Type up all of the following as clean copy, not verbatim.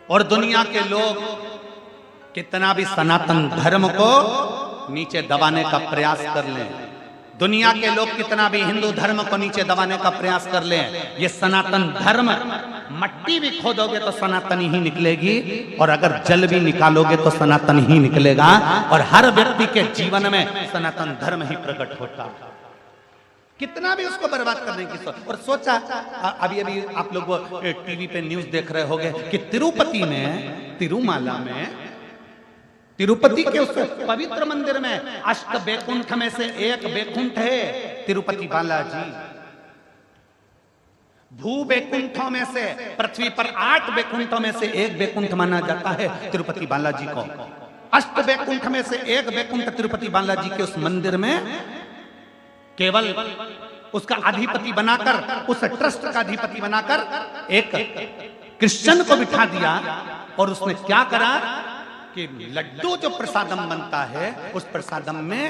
और दुनिया के लोग कितना भी सनातन धर्म को नीचे दबाने का प्रयास कर लें, दुनिया के लोग कितना भी हिंदू धर्म को नीचे दबाने का प्रयास कर लें, ये सनातन धर्म मट्टी भी खोदोगे तो सनातन ही निकलेगी, और अगर जल भी निकालोगे तो सनातन ही निकलेगा, और हर व्यक्ति के जीवन में सनातन धर्म ही प्रकट होता है। कितना भी उसको बर्बाद करने की और सोचा। अभी अभी आप लोग टीवी पे न्यूज देख रहे होंगे कि तिरुपति में, तिरुमाला में, तिरुपति के उस पवित्र मंदिर में अष्ट बैकुंठ में से एक बैकुंठ है तिरुपति बालाजी। भू बैकुंठों में से, पृथ्वी पर 8 बैकुंठों में से एक बैकुंठ माना जाता है तिरुपति बालाजी को। अष्ट बैकुंठ में से एक बैकुंठ तिरुपति बालाजी के उस मंदिर में केवल उसका अधिपति बनाकर, उस ट्रस्ट का अधिपति बनाकर एक क्रिश्चियन को बिठा दिया, और उसने क्या करा कि लड्डू जो प्रसादम बनता है उस प्रसादम में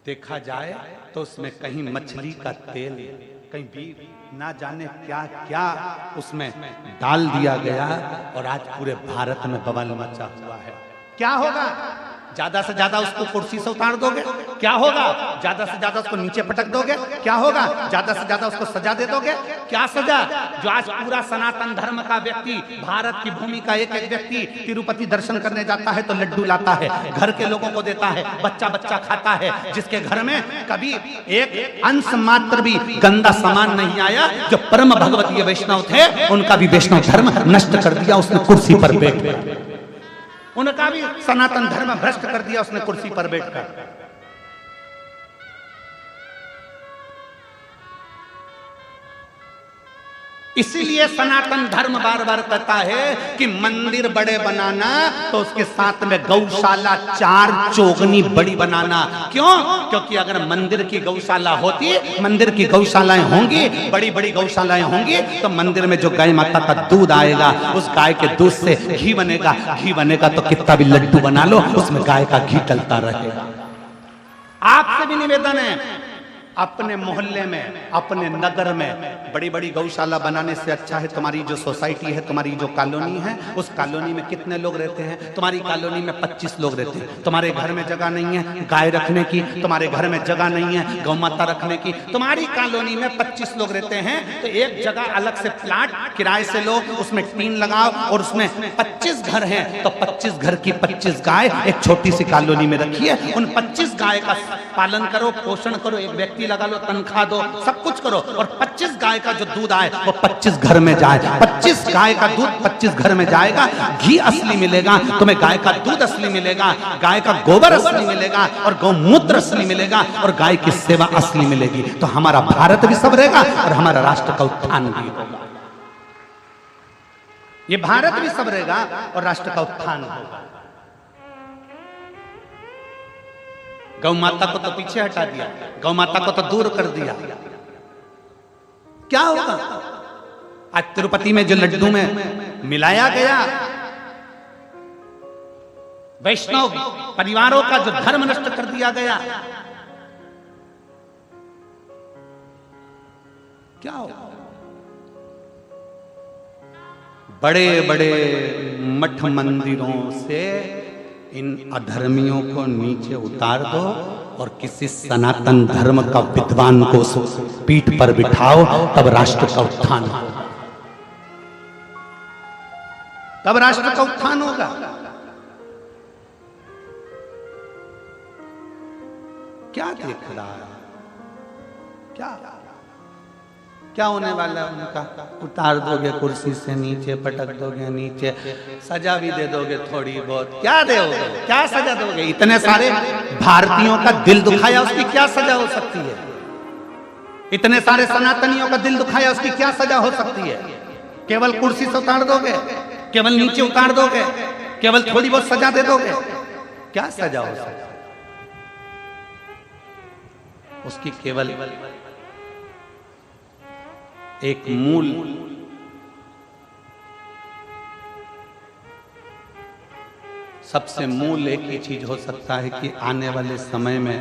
देखा जाए तो उसमें कहीं मछली का तेल, कहीं भी ना जाने क्या क्या उसमें डाल दिया गया, और आज पूरे भारत में बवाल मचा हुआ है। क्या होगा? ज्यादा से ज्यादा उसको कुर्सी से उतार दोगे, क्या होगा? ज्यादा से ज्यादा उसको नीचे पटक दोगे, क्या होगा? ज्यादा से ज्यादा उसको सजा दे दोगे, क्या सजा? जो आज पूरा सनातन धर्म का व्यक्ति, भारत की भूमि का एक एक व्यक्ति तिरुपति दर्शन करने जाता है तो लड्डू लाता है, घर के लोगों को देता है, बच्चा बच्चा खाता है, जिसके घर में कभी एक अंश मात्र भी गंदा सामान नहीं आया, जो परम भगवतीय वैष्णव थे उनका भी वैष्णव धर्म नष्ट कर दिया उसने कुर्सी पर बैठकर, उनका भी सनातन धर्म भ्रष्ट कर दिया उसने कुर्सी पर बैठकर। इसीलिए सनातन धर्म बार बार कहता है कि मंदिर बड़े बनाना तो उसके साथ में गौशाला 4 चौगनी बड़ी बनाना। क्यों? क्योंकि अगर मंदिर की गौशाला होती, मंदिर की गौशालाएं होंगी, बड़ी बड़ी गौशालाएं होंगी, तो मंदिर में जो गाय माता का दूध आएगा उस गाय के दूध से घी बनेगा, घी बनेगा तो कितना भी लड्डू बना लो उसमें गाय का घी डलता रहेगा। आपसे भी निवेदन है, अपने मोहल्ले में, अपने नगर में बड़ी बड़ी गौशाला बनाने से अच्छा है तुम्हारी जो सोसाइटी है, तुम्हारी जो कॉलोनी है, उस कॉलोनी में कितने लोग रहते हैं? तुम्हारी कॉलोनी में 25 लोग रहते हैं, तुम्हारे घर में जगह नहीं है गाय रखने की, तुम्हारे घर में जगह नहीं है गौ माता रखने की, तुम्हारी कॉलोनी में 25 लोग रहते हैं, तो एक जगह अलग से प्लाट किराए से लो, उसमें टीन लगाओ, और उसमें 25 घर हैं तो 25 घर की 25 गाय एक छोटी सी कॉलोनी में रखिए, उन 25 गाय का पालन करो, पोषण करो, एक व्यक्ति लगा लो, तनख्वाह दो, सब कुछ करो, और 25 गाय का जो दूध आए वो 25 घर में जाए, 25 गाय का दूध 25 घर में जाएगा, घी असली मिलेगा तुम्हें, गाय का दूध असली मिलेगा, गाय का गोबर असली मिलेगा, और गौमूत्र असली मिलेगा, और गाय की सेवा असली मिलेगी, तो हमारा भारत भी संवरेगा और हमारा राष्ट्र का उत्थान भी होगा। ये भारत भी संवरेगा और राष्ट्र का उत्थान होगा। गौ माता को तो पीछे हटा दिया, गौ माता को तो दूर कर दिया, क्या होगा? आज तिरुपति में जो लड्डू में मिलाया गया, वैष्णव परिवारों का जो धर्म नष्ट कर दिया गया, क्या होगा? बड़े बड़े मठ मंदिरों से इन अधर्मियों को नीचे उतार दो, और किसी सनातन धर्म का विद्वान को पीठ पर बिठाओ, तब राष्ट्र का उत्थान होगा, तब राष्ट्र का उत्थान होगा। क्या देख रहा है? क्या क्या होने वाला है उनका? उतार दोगे कुर्सी से नीचे, पटक दोगे नीचे, सजा भी दे दोगे थोड़ी बहुत, क्या दोगे? क्या सजा दोगे? इतने सारे भारतीयों का दिल दुखाया, उसकी क्या सजा हो सकती है? इतने सारे सनातनियों का दिल दुखाया, उसकी क्या सजा हो सकती है? केवल कुर्सी से उतार दोगे, केवल नीचे उतार दोगे, केवल थोड़ी बहुत सजा दे दोगे, क्या सजा हो सकती है? उसकी केवल एक मूल सबसे मूल एक ही चीज हो सकता है कि आने वाले समय में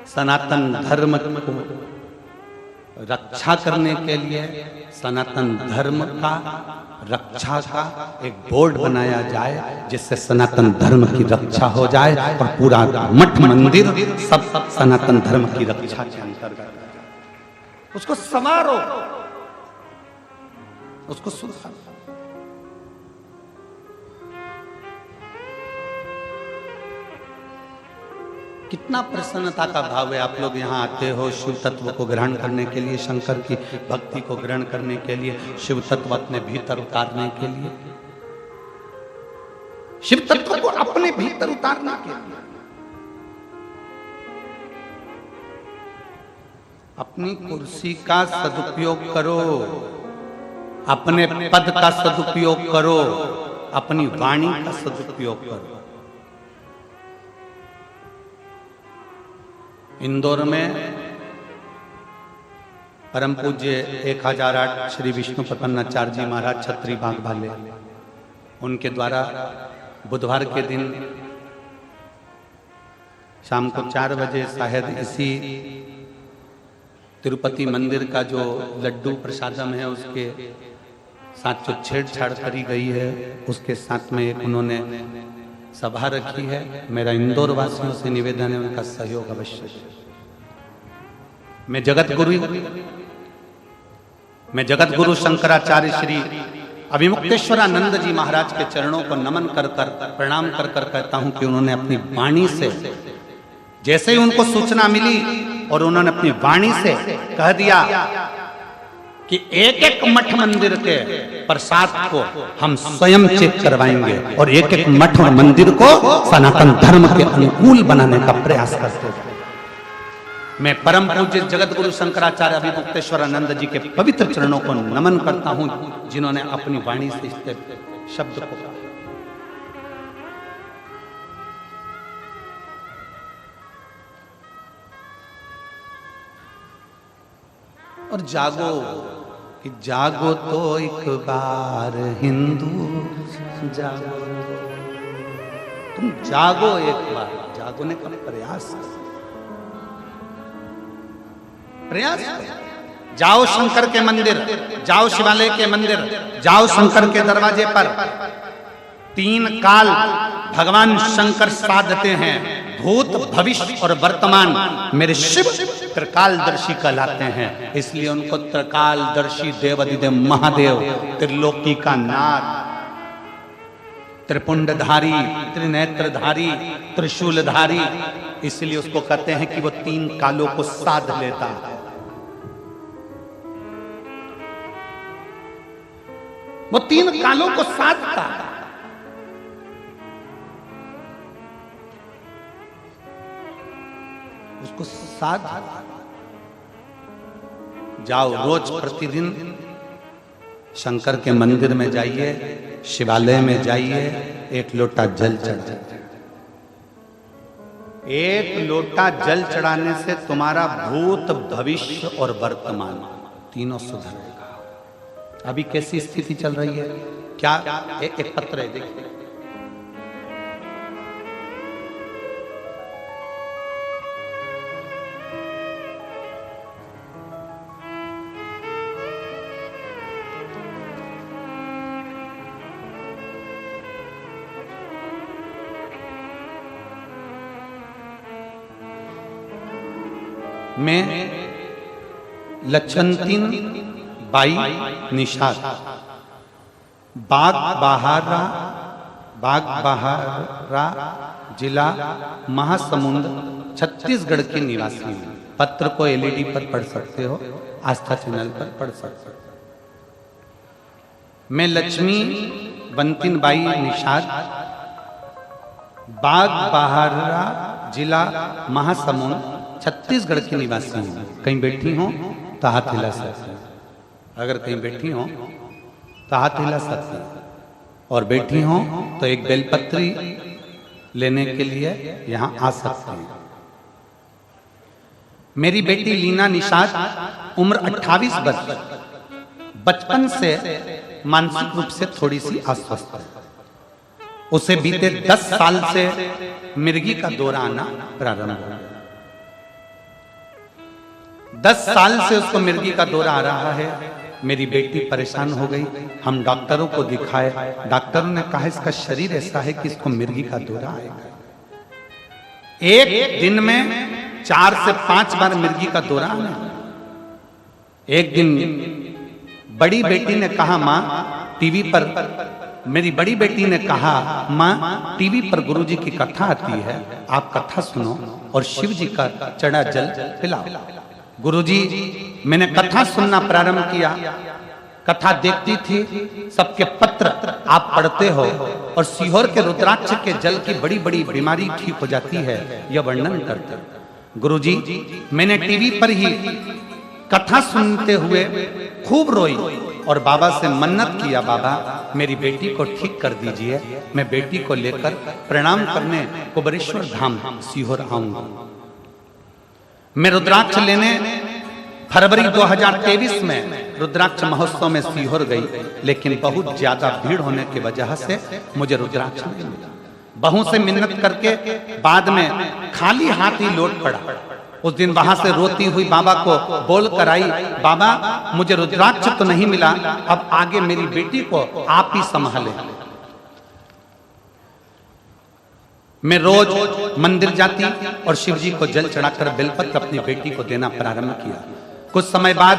सनातन धर्म को रक्षा करने के लिए सनातन धर्म का रक्षा का एक बोर्ड बनाया जाए, जिससे सनातन धर्म की रक्षा हो जाए और पूरा मठ मंदिर सब सनातन धर्म की रक्षा के अंतर्गत। उसको संवारो, उसको सुधारो। कितना प्रसन्नता का भाव है। आप लोग यहाँ आते हो शिव तत्व को ग्रहण करने के लिए, शंकर की भक्ति को ग्रहण करने के लिए, शिव तत्व अपने भीतर उतारने के लिए, शिव तत्व को अपने भीतर उतारने के लिए। अपनी कुर्सी का सदुपयोग करो, अपने पद का सदुपयोग करो, अपनी वाणी का सदुपयोग करो। इंदौर में परम पूज्य 1008 श्री विष्णु प्रपन्नाचार्य जी महाराज छत्री बाग वाले, उनके द्वारा बुधवार के दिन शाम को 4 बजे शायद इसी तिरुपति मंदिर का जो लड्डू प्रसादम है उसके साथ जो छेड़छाड़ करी गई है, उसके साथ में एक उन्होंने सभा रखी है। मेरा इंदौर वासियों से निवेदन है उनका सहयोग अवश्य। मैं जगत गुरु शंकराचार्य श्री अभिमुक्तेश्वरानंद जी महाराज के चरणों को नमन कर प्रणाम कर कहता हूं कि उन्होंने अपनी वाणी से, जैसे ही उनको सूचना मिली और उन्होंने अपनी वाणी से कह दिया कि एक एक मठ मंदिर के प्रसाद को हम स्वयं चेक करवाएंगे और एक एक मठ और मंदिर को सनातन धर्म के अनुकूल बनाने का प्रयास करते हैं। मैं परम पूज्य जगत गुरु शंकराचार्य अभिमुक्तेश्वरानंद जी के पवित्र चरणों को नमन करता हूं, जिन्होंने अपनी वाणी से इस शब्द को कहा। और जागो कि जागो तो एक बार हिंदू जागो, तुम जागो एक बार, जागोने का प्रयास करो। जाओ शंकर के मंदिर, जाओ शिवालय के मंदिर, जाओ शंकर के दरवाजे पर। 3 काल भगवान शंकर साधते हैं, भूत भविष्य और वर्तमान। मेरे शिव त्रिकालदर्शी कहलाते हैं, इसलिए उनको त्रिकालदर्शी देवाधिदेव महादेव, त्रिलोकी का नाथ, त्रिपुंडधारी, त्रिनेत्रधारी, त्रिशूलधारी, इसलिए उसको कहते हैं कि वो 3 कालों को साध लेता है। वो 3 कालों को साधता है। उसको साध जाओ, रोज प्रतिदिन शंकर के मंदिर में जाइए, शिवालय में जाइए, 1 लोटा जल चढ़ाइए। 1 लोटा जल चढ़ाने से तुम्हारा भूत भविष्य और वर्तमान तीनों सुधरेगा। अभी कैसी स्थिति चल रही है? क्या एक पत्र है, देखिए। मैं लक्षंतीन बाई निषाद बाग बहारा जिला महासमुंद छत्तीसगढ़ के निवासी हूं। पत्र को एलईडी पर पढ़ सकते हो, आस्था चैनल पर पढ़ सकते हो। मैं लक्ष्मी बंतिन बाई निषाद बाग बहारा जिला महासमुंद छत्तीसगढ़ की निवासी हूं। कहीं बैठी हो तो हाथ हिला सकते हैं, अगर कहीं बैठी हो तो हाथ हिला सकते हैं, और बैठी हो तो एक बेलपत्री लेने के लिए यहां आ सकते हैं। मेरी बेटी लीना निषाद, उम्र 28 वर्ष, बचपन से मानसिक रूप से थोड़ी सी अस्वस्थ है। उसे बीते 10 साल से मिर्गी का दौरा आना प्रारंभ हो गया। 10 साल से उसको मिर्गी का दौरा आ रहा है। मेरी बेटी परेशान हो गई, हम डॉक्टरों को दिखाए, डॉक्टरों ने कहा इसका शरीर ऐसा है कि इसको मिर्गी का दौरा आएगा। एक दिन में 4 से 5 बार मिर्गी का दौरा आने। एक दिन बड़ी बेटी ने कहा, माँ टीवी पर, मेरी बड़ी बेटी ने कहा, माँ टीवी पर गुरुजी की कथा आती है, आप कथा सुनो और शिव जी का चढ़ा जल पिलाओ। गुरुजी, मैंने कथा सुनना प्रारंभ किया, कथा देखती थी, सबके पत्र आप पढ़ते हो और सीहोर के रुद्राक्ष के जल की बड़ी बड़ी बीमारी ठीक हो जाती है, यह वर्णन करते। गुरुजी, मैंने टीवी पर ही कथा सुनते हुए खूब रोई और बाबा से मन्नत किया, बाबा मेरी बेटी को ठीक कर दीजिए, मैं बेटी को लेकर प्रणाम करने कुबरेश्वर धाम सीहोर आऊंगा। मैं रुद्राक्ष लेने फरवरी 2023 में रुद्राक्ष महोत्सव में सीहोर गई, लेकिन बहुत ज्यादा भीड़ होने की वजह से मुझे रुद्राक्ष नहीं मिला। बहू से मिन्नत करके बाद में खाली हाथ ही लौट पड़ा। उस दिन वहां से रोती हुई बाबा को बोल कर आई, बाबा मुझे रुद्राक्ष तो नहीं मिला, अब आगे मेरी बेटी को आप ही संभालें। मैं रोज मंदिर जाती और शिव जी को जल चढ़ाकर बेलपत्र अपनी बेटी को देना प्रारंभ किया। कुछ समय बाद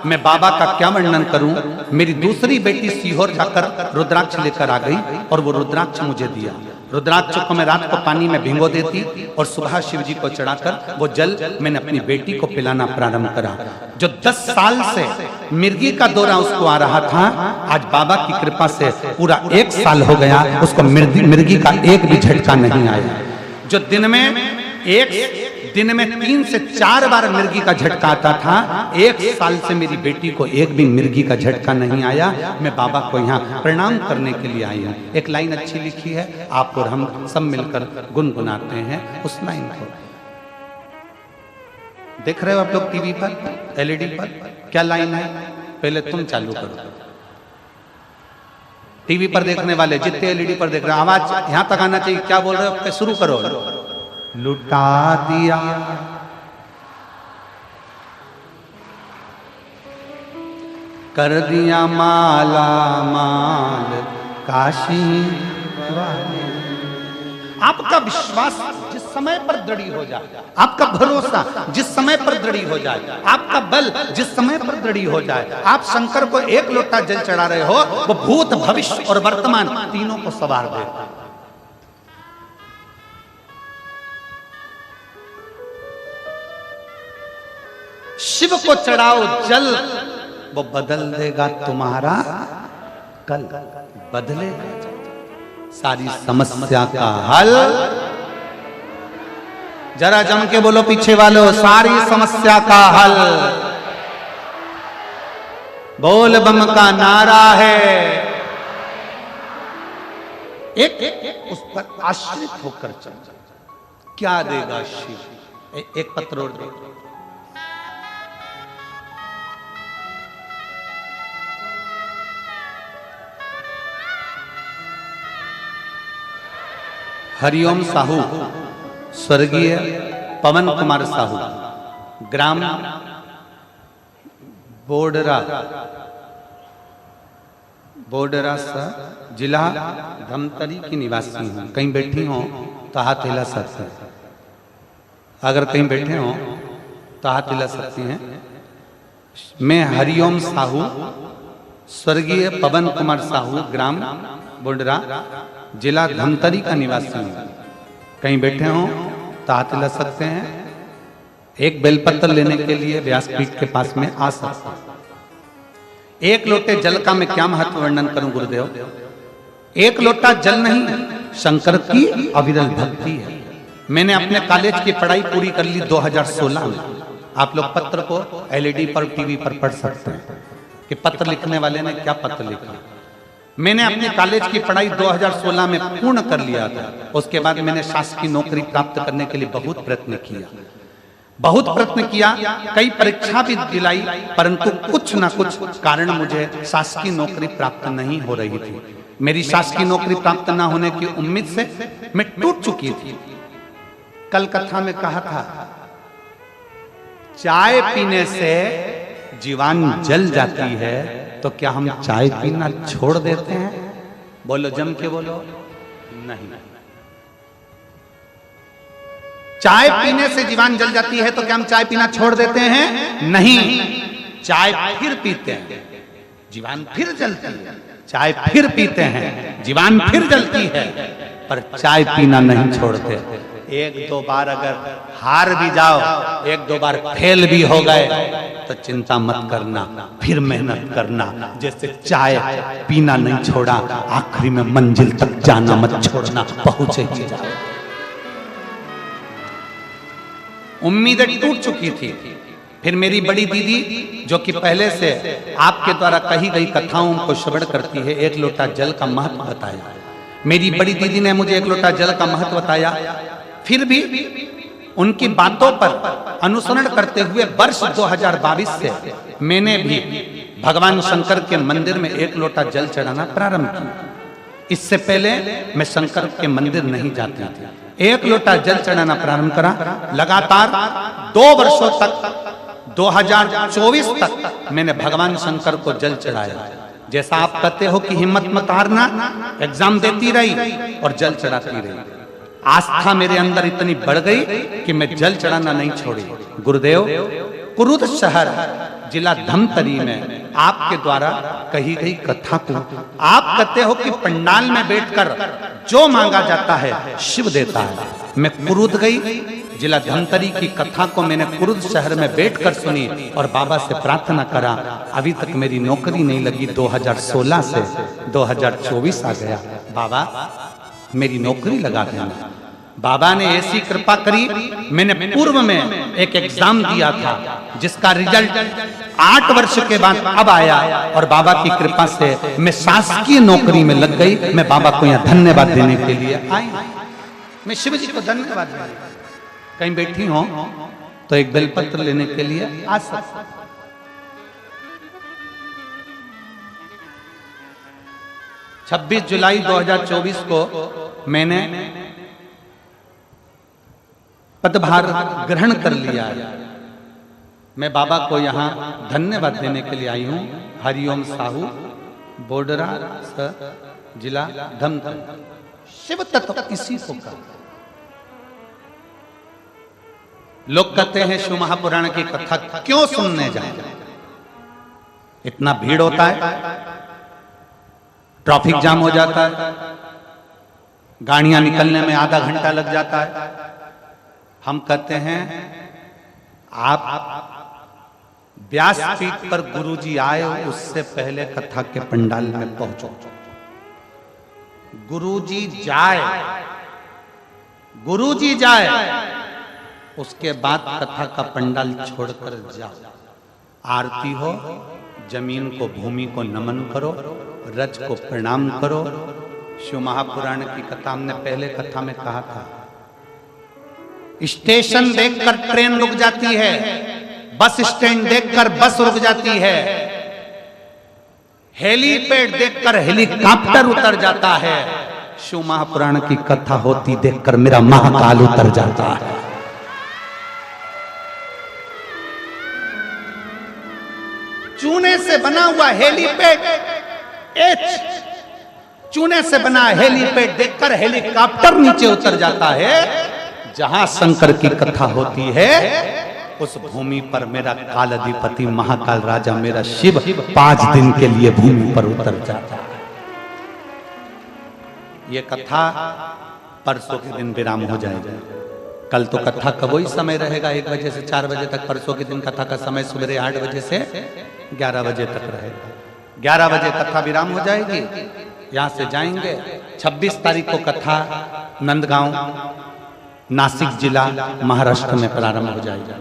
मैं बाबा का क्या वर्णन करूं, मेरी दूसरी बेटी सीहोर जाकर रुद्राक्ष लेकर आ गई और वो रुद्राक्ष मुझे दिया। रुद्राक्ष को मैं रात को पानी में भिगो देती और सुबह शिव जी को चढ़ाकर वो जल मैंने अपनी बेटी को पिलाना प्रारंभ करा। जो 10 साल से मिर्गी का दौरा उसको आ रहा था, आज बाबा की कृपा से पूरा 1 साल हो गया, उसको मिर्गी का एक भी झटका नहीं आया। जो दिन में 3 से 4 बार मिर्गी का झटका आता था, 1 साल से मेरी बेटी को एक भी मिर्गी का झटका नहीं आया। मैं बाबा को यहाँ प्रणाम करने के लिए आई हूँ। एक लाइन अच्छी लिखी है, आप और हम सब मिलकर गुनगुनाते हैं उस लाइन को। देख रहे हो आप लोग टीवी पर, एलईडी पर, क्या लाइन है? पहले तुम चालू करो। टीवी पर देखने वाले जितने एलईडी पर देख रहे हैं, आवाज यहां तक आना चाहिए। क्या बोल रहे हो? शुरू करो। लुटा दिया कर दिया माला माल काशी वाले। आपका विश्वास जिस समय पर दृढ़ हो जाए, आपका भरोसा जिस समय पर दृढ़ हो जाए, आपका बल जिस समय पर दृढ़ हो जाए, आप शंकर को 1 लोटा जल चढ़ा रहे हो, वो भूत भविष्य और वर्तमान तीनों को सवार दे। शिव को चढ़ाओ जल, वो बदल देगा तुम्हारा कल, बदलेगा सारी समस्या का हल। जरा जम के बोलो पीछे वालों, सारी समस्या का हल बोल बम का नारा है। एक उस पर आश्रित होकर चल, क्या देगा शिव? एक पत्र और दे। हरिओम साहू, स्वर्गीय पवन कुमार साहू, ग्राम बोडरा जिला धमतरी की निवासी हूँ। कहीं बैठी हो तो हाथ हिला सकते हैं, अगर कहीं बैठे हो तो हाथ हिला सकती हैं। मैं हरिओम साहू, स्वर्गीय पवन कुमार साहू, ग्राम बोडरा जिला धमतरी का निवासी हूँ। कहीं बैठे हो तो हाथ हिला सकते हैं। एक बेलपत्र लेने के लिए व्यासपीठ के पास में आ सकते हैं। 1 लोटे जल का मैं क्या महत्व वर्णन करूं गुरुदेव? 1 लोटा जल नहीं, शंकर की अविरल भक्ति है। मैंने अपने कॉलेज की पढ़ाई पूरी कर ली 2016 में। आप लोग पत्र को एलईडी पर, टीवी पर पढ़ सकते हैं कि पत्र लिखने वाले ने क्या पत्र लिखा। मैंने अपने कॉलेज की पढ़ाई 2016 में पूर्ण कर लिया था। उसके बाद मैंने शासकीय नौकरी प्राप्त करने के लिए बहुत प्रयत्न किया, कई परीक्षा भी दिलाई, परंतु कुछ ना कुछ कारण मुझे शासकीय नौकरी प्राप्त नहीं हो रही थी। मेरी शासकीय नौकरी प्राप्त ना होने की उम्मीद से मैं टूट चुकी थी। कल कथा में कहा था चाय पीने से जीवान जल जाती है, तो क्या हम चाय पीना छोड़ देते हैं? बोलो, जम के बोलो। नहीं। चाय पीने से जीवान जल जाती है तो क्या हम चाय पीना छोड़ देते हैं? नहीं। चाय फिर पीते हैं, जीवान फिर जलती है। चाय फिर पीते हैं, जीवान फिर जलती है, पर चाय पीना नहीं छोड़ते। एक दो बार अगर हार भी जाओ, एक दो बार फेल भी हो गए, तो चिंता मत करना, फिर मेहनत करना। जैसे चाय पीना नहीं छोड़ा, आखिरी में मंजिल तक जाना मत छोड़ना, पहुंचे ही जाओ। उम्मीदें टूट चुकी थी। फिर मेरी बड़ी दीदी, जो कि पहले से आपके द्वारा कही गई कथाओं को श्रवण करती है, एक लोटा जल का महत्व बताया। मेरी बड़ी दीदी ने मुझे एक लोटा जल का महत्व बताया। फिर भी उनकी बातों पर अनुसरण करते हुए वर्ष 2022 से मैंने भी भगवान शंकर के मंदिर में एक लोटा जल चढ़ाना प्रारंभ किया। इससे पहले मैं शंकर के मंदिर नहीं जाती थी। एक लोटा जल चढ़ाना प्रारंभ करा। लगातार 2 वर्षों तक, 2024 तक मैंने भगवान शंकर को जल चढ़ाया। जैसा आप कहते हो कि हिम्मत मत हारना, एग्जाम देती रही और जल चढ़ाती रही। आस्था मेरे अंदर इतनी बढ़ गई कि मैं जल चढ़ाना नहीं छोड़ी। गुरुदेव, कुरुद शहर जिला धमतरी में आपके द्वारा कही गई कथा को आप कहते हो कि पंडाल में बैठकर जो मांगा जाता है शिव देता है। मैं कुरुद गई, जिला धमतरी की कथा को मैंने कुरुद शहर में बैठकर सुनी और बाबा से प्रार्थना करा। अभी तक मेरी नौकरी नहीं लगी। 2016 से 2024 आ गया। बाबा, मेरी नौकरी लगा देना। बाबा ने ऐसी कृपा करी, मैंने पूर्व में एक एग्जाम दिया था जिसका रिजल्ट 8 वर्ष के बाद अब आया, और बाबा की कृपा से मैं शासकीय नौकरी में लग गई। मैं बाबा को यहाँ धन्यवाद देने के लिए आई। मैं शिव जी को धन्यवाद देने, कहीं बैठी हो तो एक बेलपत्र लेने के लिए आ सकता। 26 जुलाई 2024 को मैंने पदभार ग्रहण कर लिया है। मैं बाबा को यहाँ धन्यवाद देने के लिए आई हूँ। हरिओम साहू, बोडरा, जिला धमतरी। शिव तत्व इसी को का। लोग कहते हैं शिव महापुराण की कथा क्यों सुनने जाए? इतना भीड़ होता है, ट्रैफिक जाम हो जाता है, गाड़ियां निकलने में आधा घंटा लग जाता है। हम कहते हैं आप व्यासपीठ पर गुरुजी आए, उससे पहले कथा के पंडाल में पहुंचो। गुरुजी जाए, गुरुजी जाए, उसके बाद कथा का पंडाल छोड़कर जाओ। आरती हो, जमीन को, भूमि को नमन करो, रज को प्रणाम करो। शिव महापुराण की कथा हमने पहले कथा में कहा था, स्टेशन देखकर ट्रेन रुक जाती है, बस स्टैंड देखकर बस रुक जाती है, हेलीपैड देखकर हेलीकॉप्टर उतर जाता है। शिव महापुराण की कथा होती देखकर मेरा महाकाल उतर जाता है। चूने से बना हुआ हेलीपैड, चूने से बना हेलीपैड देखकर हेलीकॉप्टर नीचे उतर जाता है। जहां शंकर की कथा होती है उस भूमि पर मेरा काल अधिपति महाकाल राजा मेरा शिव 5 दिन के लिए भूमि पर उतर जाता है। ये कथा परसों के दिन विराम हो जाएगी। कल तो कथा का वही समय रहेगा, 1 बजे से 4 बजे तक। परसों के दिन कथा का समय सुबह 8 बजे से 11 बजे तक रहेगा। 11 बजे कथा विराम हो जाएगी। यहाँ से जाएंगे। 26 तारीख को कथा नंदगांव, नासिक जिला, महाराष्ट्र में प्रारंभ हो जाएगा।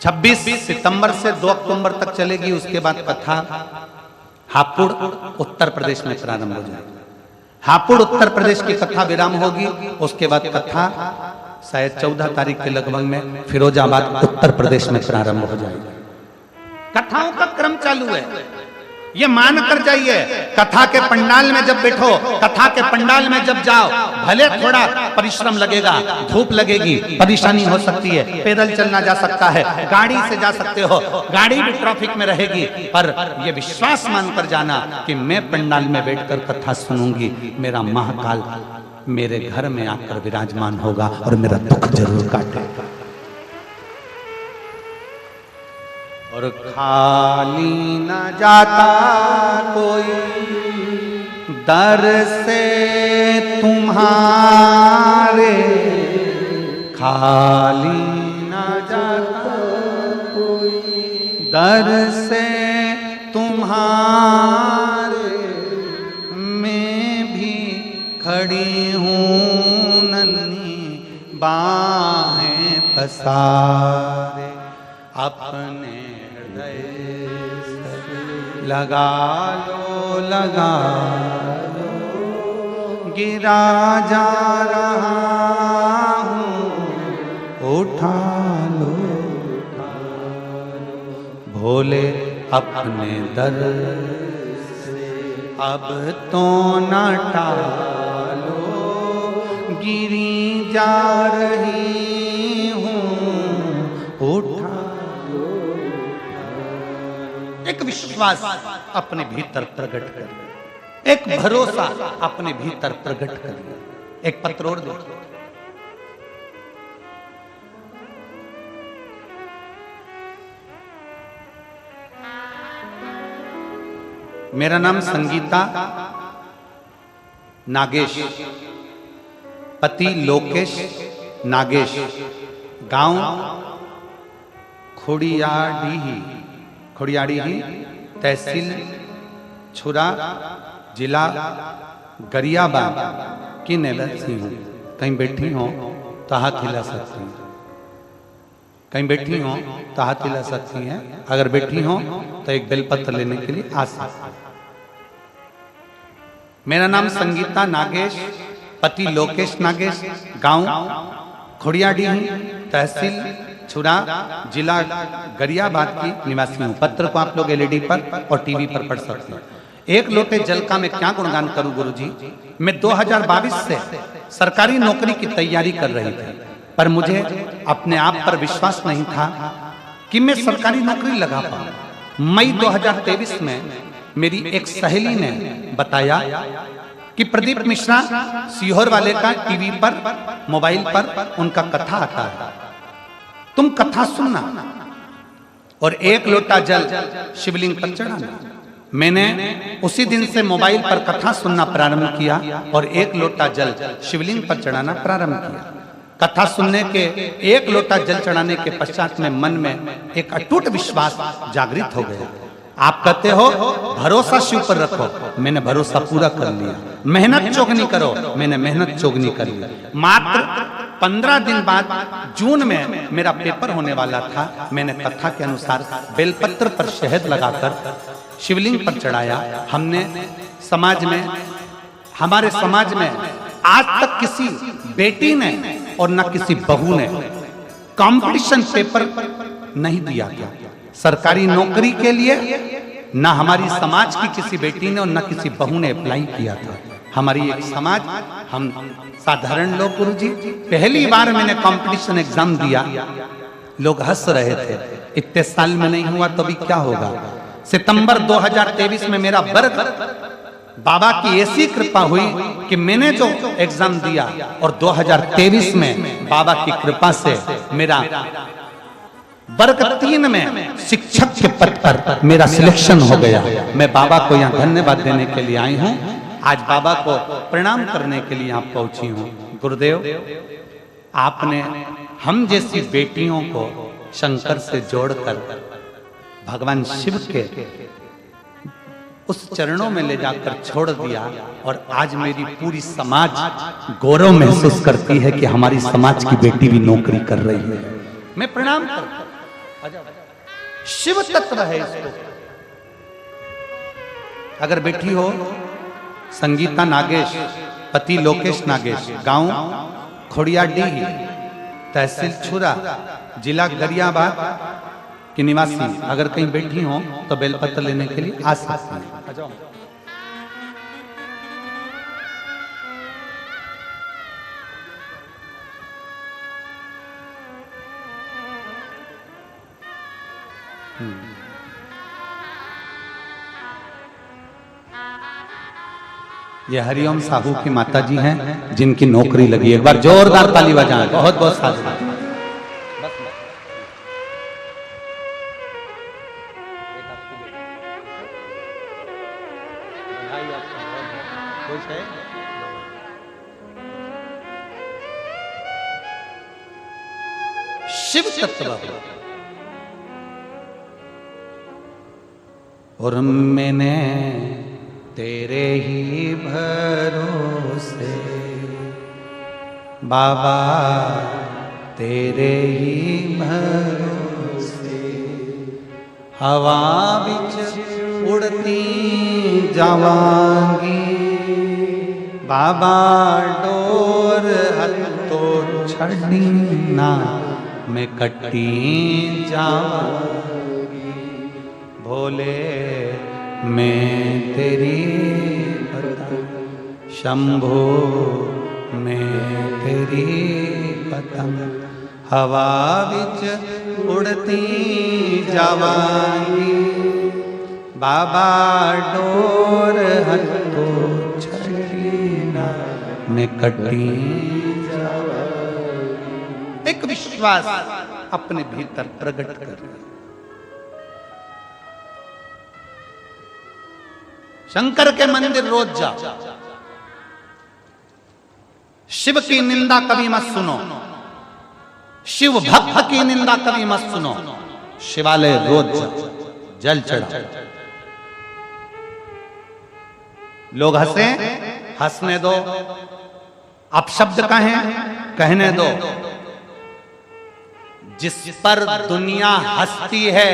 26 सितंबर से 2 अक्टूबर तक चलेगी। उसके बाद कथा हापुड़, उत्तर प्रदेश में प्रारंभ हो जाएगी। हापुड़ उत्तर प्रदेश की कथा विराम होगी। उसके बाद कथा शायद 14 तारीख के लगभग में फिरोजाबाद उत्तर प्रदेश में प्रारंभ हो जाएगी। कथाओं का क्रम चालू है। ये मान कर जाइए। कथा के पंडाल में जब बैठो, कथा के पंडाल में जब जाओ, भले थोड़ा परिश्रम लगेगा, धूप लगेगी, परेशानी हो सकती है, पैदल चलना जा सकता है, गाड़ी से जा सकते हो, गाड़ी भी ट्रैफिक में रहेगी, पर ये विश्वास मानकर जाना कि मैं पंडाल में बैठकर कथा सुनूंगी, मेरा महाकाल मेरे घर में आकर विराजमान होगा और मेरा दुख जरूर काटेगा। और खाली न जाता कोई दर से तुम्हारे, खाली न जाता कोई दर से तुम्हारे, मैं भी खड़ी हूँ नन्ही बाहें पसारे, अपने लगा लगा लो, गिरा जा रहा हूँ उठा लो, भोले अपने दर से अब तो न टालो, गिरी जा रही हूँ उठा। एक विश्वास अपने भीतर प्रकट करिए, एक भरोसा अपने भीतर प्रकट करिए। एक पत्र और देखिए, मेरा नाम संगीता नागेश, पति लोकेश नागेश, गांव खोड़ियाड़ी, तहसील छुरा, जिला गरियाबाद की निवासी हूँ। कहीं बैठी हो तो हाथ हिला सकती हैं, कहीं बैठी हो तो हाथ हिला सकती हैं, अगर बैठी हो तो एक बेलपत्र लेने के लिए आ सकती हैं। मेरा नाम संगीता नागेश, पति लोकेश नागेश, गांव खोड़ियाड़ी, तहसील छुरा, जिला गरियाबाद की निवासी हूँ। पत्र को आप लोग एलईडी पर और टीवी पर पढ़ सकते हैं। एक लोटे जल का मैं क्या गुणगान करूं गुरुजी। मैं 2022 से सरकारी नौकरी की तैयारी कर रही थी, पर मुझे अपने आप पर विश्वास नहीं था कि मैं सरकारी नौकरी लगा पाऊं। मई 2023 में मेरी एक सहेली ने बताया कि प्रदीप मिश्रा सीहोर वाले का टीवी पर मोबाइल पर उनका कथा आता है, तुम कथा सुनना और एक लोटा जल शिवलिंग पर चढ़ाना। मैंने उसी दिन से मोबाइल पर कथा सुनना प्रारंभ किया और एक लोटा जल शिवलिंग पर चढ़ाना प्रारंभ किया। कथा सुनने के एक लोटा जल चढ़ाने के पश्चात में मन में एक अटूट विश्वास जागृत हो गया। आप कहते हो भरोसा शिव पर रखो, मैंने भरोसा पूरा कर लिया। मेहनत चौगनी करो, मैंने मेहनत चौगनी कर ली। मात्र 15 दिन बाद जून में मेरा पेपर होने वाला था। मैंने कथा के अनुसार बेलपत्र पर शहद लगाकर शिवलिंग पर चढ़ाया। हमने समाज में, हमारे समाज में आज तक किसी बेटी ने और न किसी बहू ने कंपटीशन पेपर नहीं दिया था सरकारी नौकरी के लिए। न हमारी समाज की किसी बेटी ने और न किसी बहू ने अप्लाई किया था। हमारी एक समाज, हम साधारण लोग गुरुजी, पहली बार मैंने कंपटीशन एग्जाम दिया, लोग हंस रहे थे। इतने साल में नहीं हुआ तो भी क्या होगा। सितंबर 2023 में मेरा वर्ग, बाबा की ऐसी कृपा हुई कि मैंने जो एग्जाम दिया और 2023 में बाबा की कृपा से मेरा वर्ग 3 में शिक्षक के पद पर मेरा सिलेक्शन हो गया। मैं बाबा को यहाँ धन्यवाद देने के लिए आई हूँ, आज बाबा को प्रणाम करने के लिए यहाँ पहुंची हूँ। गुरुदेव, आपने हम जैसी बेटियों को शंकर से जोड़कर भगवान शिव के उस चरणों में ले जाकर छोड़ दिया और आज मेरी पूरी समाज गौरव महसूस करती है कि हमारी समाज की बेटी भी नौकरी कर रही है। मैं प्रणाम करता हूं। शिव तत्व है इसको। अगर बेटी हो संगीता नागेश, पति लोकेश नागेश, गांव खोड़ियाडीह, तहसील छुरा, जिला गरियाबाद कि निवासी अगर कहीं बैठी हो तो बेलपत्र लेने के लिए आ सकती हैं। ये हरिओम साहू की माता जी हैं जिनकी नौकरी लगी। एक बार जोरदार ताली बजाएं। बहुत बहुत साधुवाद। शिव तत्व और मैंने तेरे ही भरोसे बाबा तेरे ही भरोसे हवा बिच उड़ती जावांगी बाबा डोर हथो छड़ी ना मैं कटी जावांगी भोले मैं तेरी पतंग शंभो मैं तेरी पतंग हवा विच उड़ती जावांगी बाबा डोर हथो छड़ी ना मैं कटी जावांगी। एक विश्वास अपने भीतर प्रकट कर शंकर के मंदिर रोज जाओ। शिव की निंदा कभी मत सुनो, शिव भक्त की निंदा कभी मत सुनो। शिवालय रोज जाओ, जल चढ़ाओ। लोग हंसे, हंसने दो, अपशब्द कहें, कहने दो। जिस पर दुनिया हंसती है,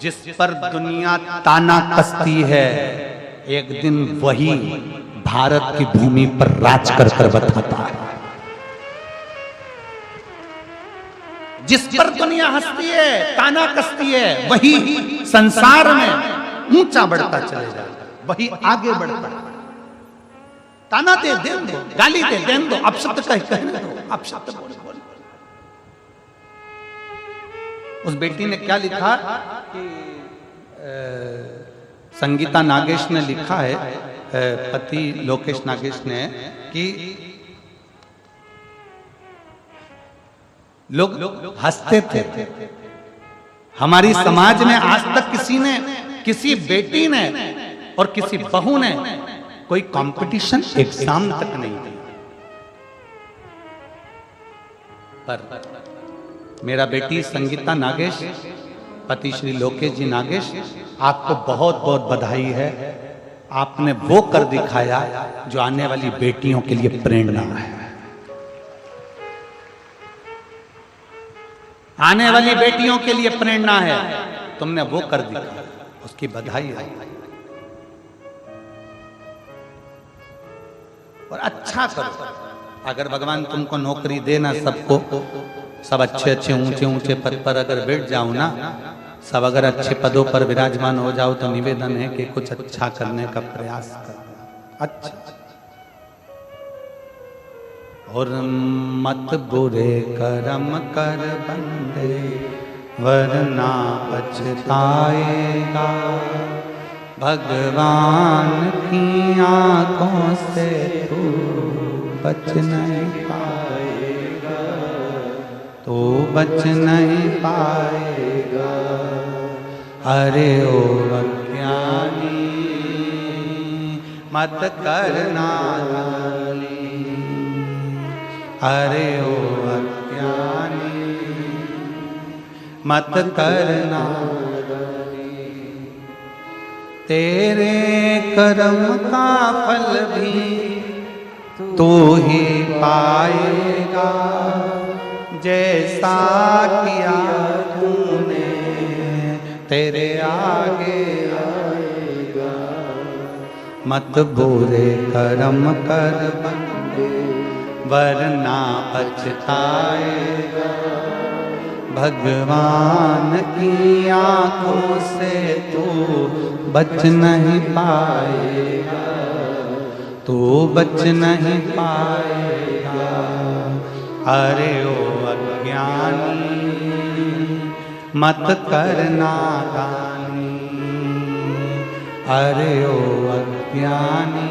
जिस पर दुनिया ताना कसती है, एक दिन वही भारत की भूमि पर राज कर बताता है। जिस पर दुनिया हंसती है, ताना कसती है, वही संसार में ऊंचा बढ़ता चलेगा, वही आगे बढ़ता है। ताना दे दो, गाली दे दो, अपशब्द कहने दो, अपशब्द बोल। उस बेटी ने क्या लिखा कि संगीता नागेश ने लिखा है, पति लोकेश नागेश ने, कि लोग हंसते थे। हमारी समाज में आज तक किसी ने, किसी बेटी ने और किसी बहू ने कोई कंपटीशन एग्जाम तक नहीं दिया। पर मेरा बेटी संगीता नागेश, पति श्री लोकेश जी नागेश, आपको बहुत बहुत बधाई है। आपने वो कर दिखाया जो आने वाली बेटियों के लिए प्रेरणा है। आने वाली बेटियों के लिए प्रेरणा है। तुमने वो कर दिखाया, उसकी बधाई है। और अच्छा करो। अगर भगवान तुमको नौकरी देना, सबको सब अच्छे अच्छे ऊंचे ऊंचे पद पर अगर बैठ जाओ ना, सब अगर अच्छे पदों पर विराजमान हो जाओ, तो निवेदन है कि कुछ अच्छा करने का प्रयास करो। अच्छा और मत बुरे कर्म कर बंदे वरना पछताएगा। भगवान की आंखों से तू बच नहीं पाएगा, तो बच नहीं पाएगा। अरे ओ अज्ञानी मत करना गाली, अरे ओ अज्ञानी मत करना गाली। तेरे कर्म का फल भी तू ही पाएगा, जैसा किया तूने तेरे आगे आएगा। मत बुरे कर्म कर बंदे वरना पछताएगा। भगवान की आंखों से तू बच नहीं पाएगा, तू बच नहीं पाएगा। अरे ओ अज्ञानी मत करना दानी, अरे ओ अज्ञानी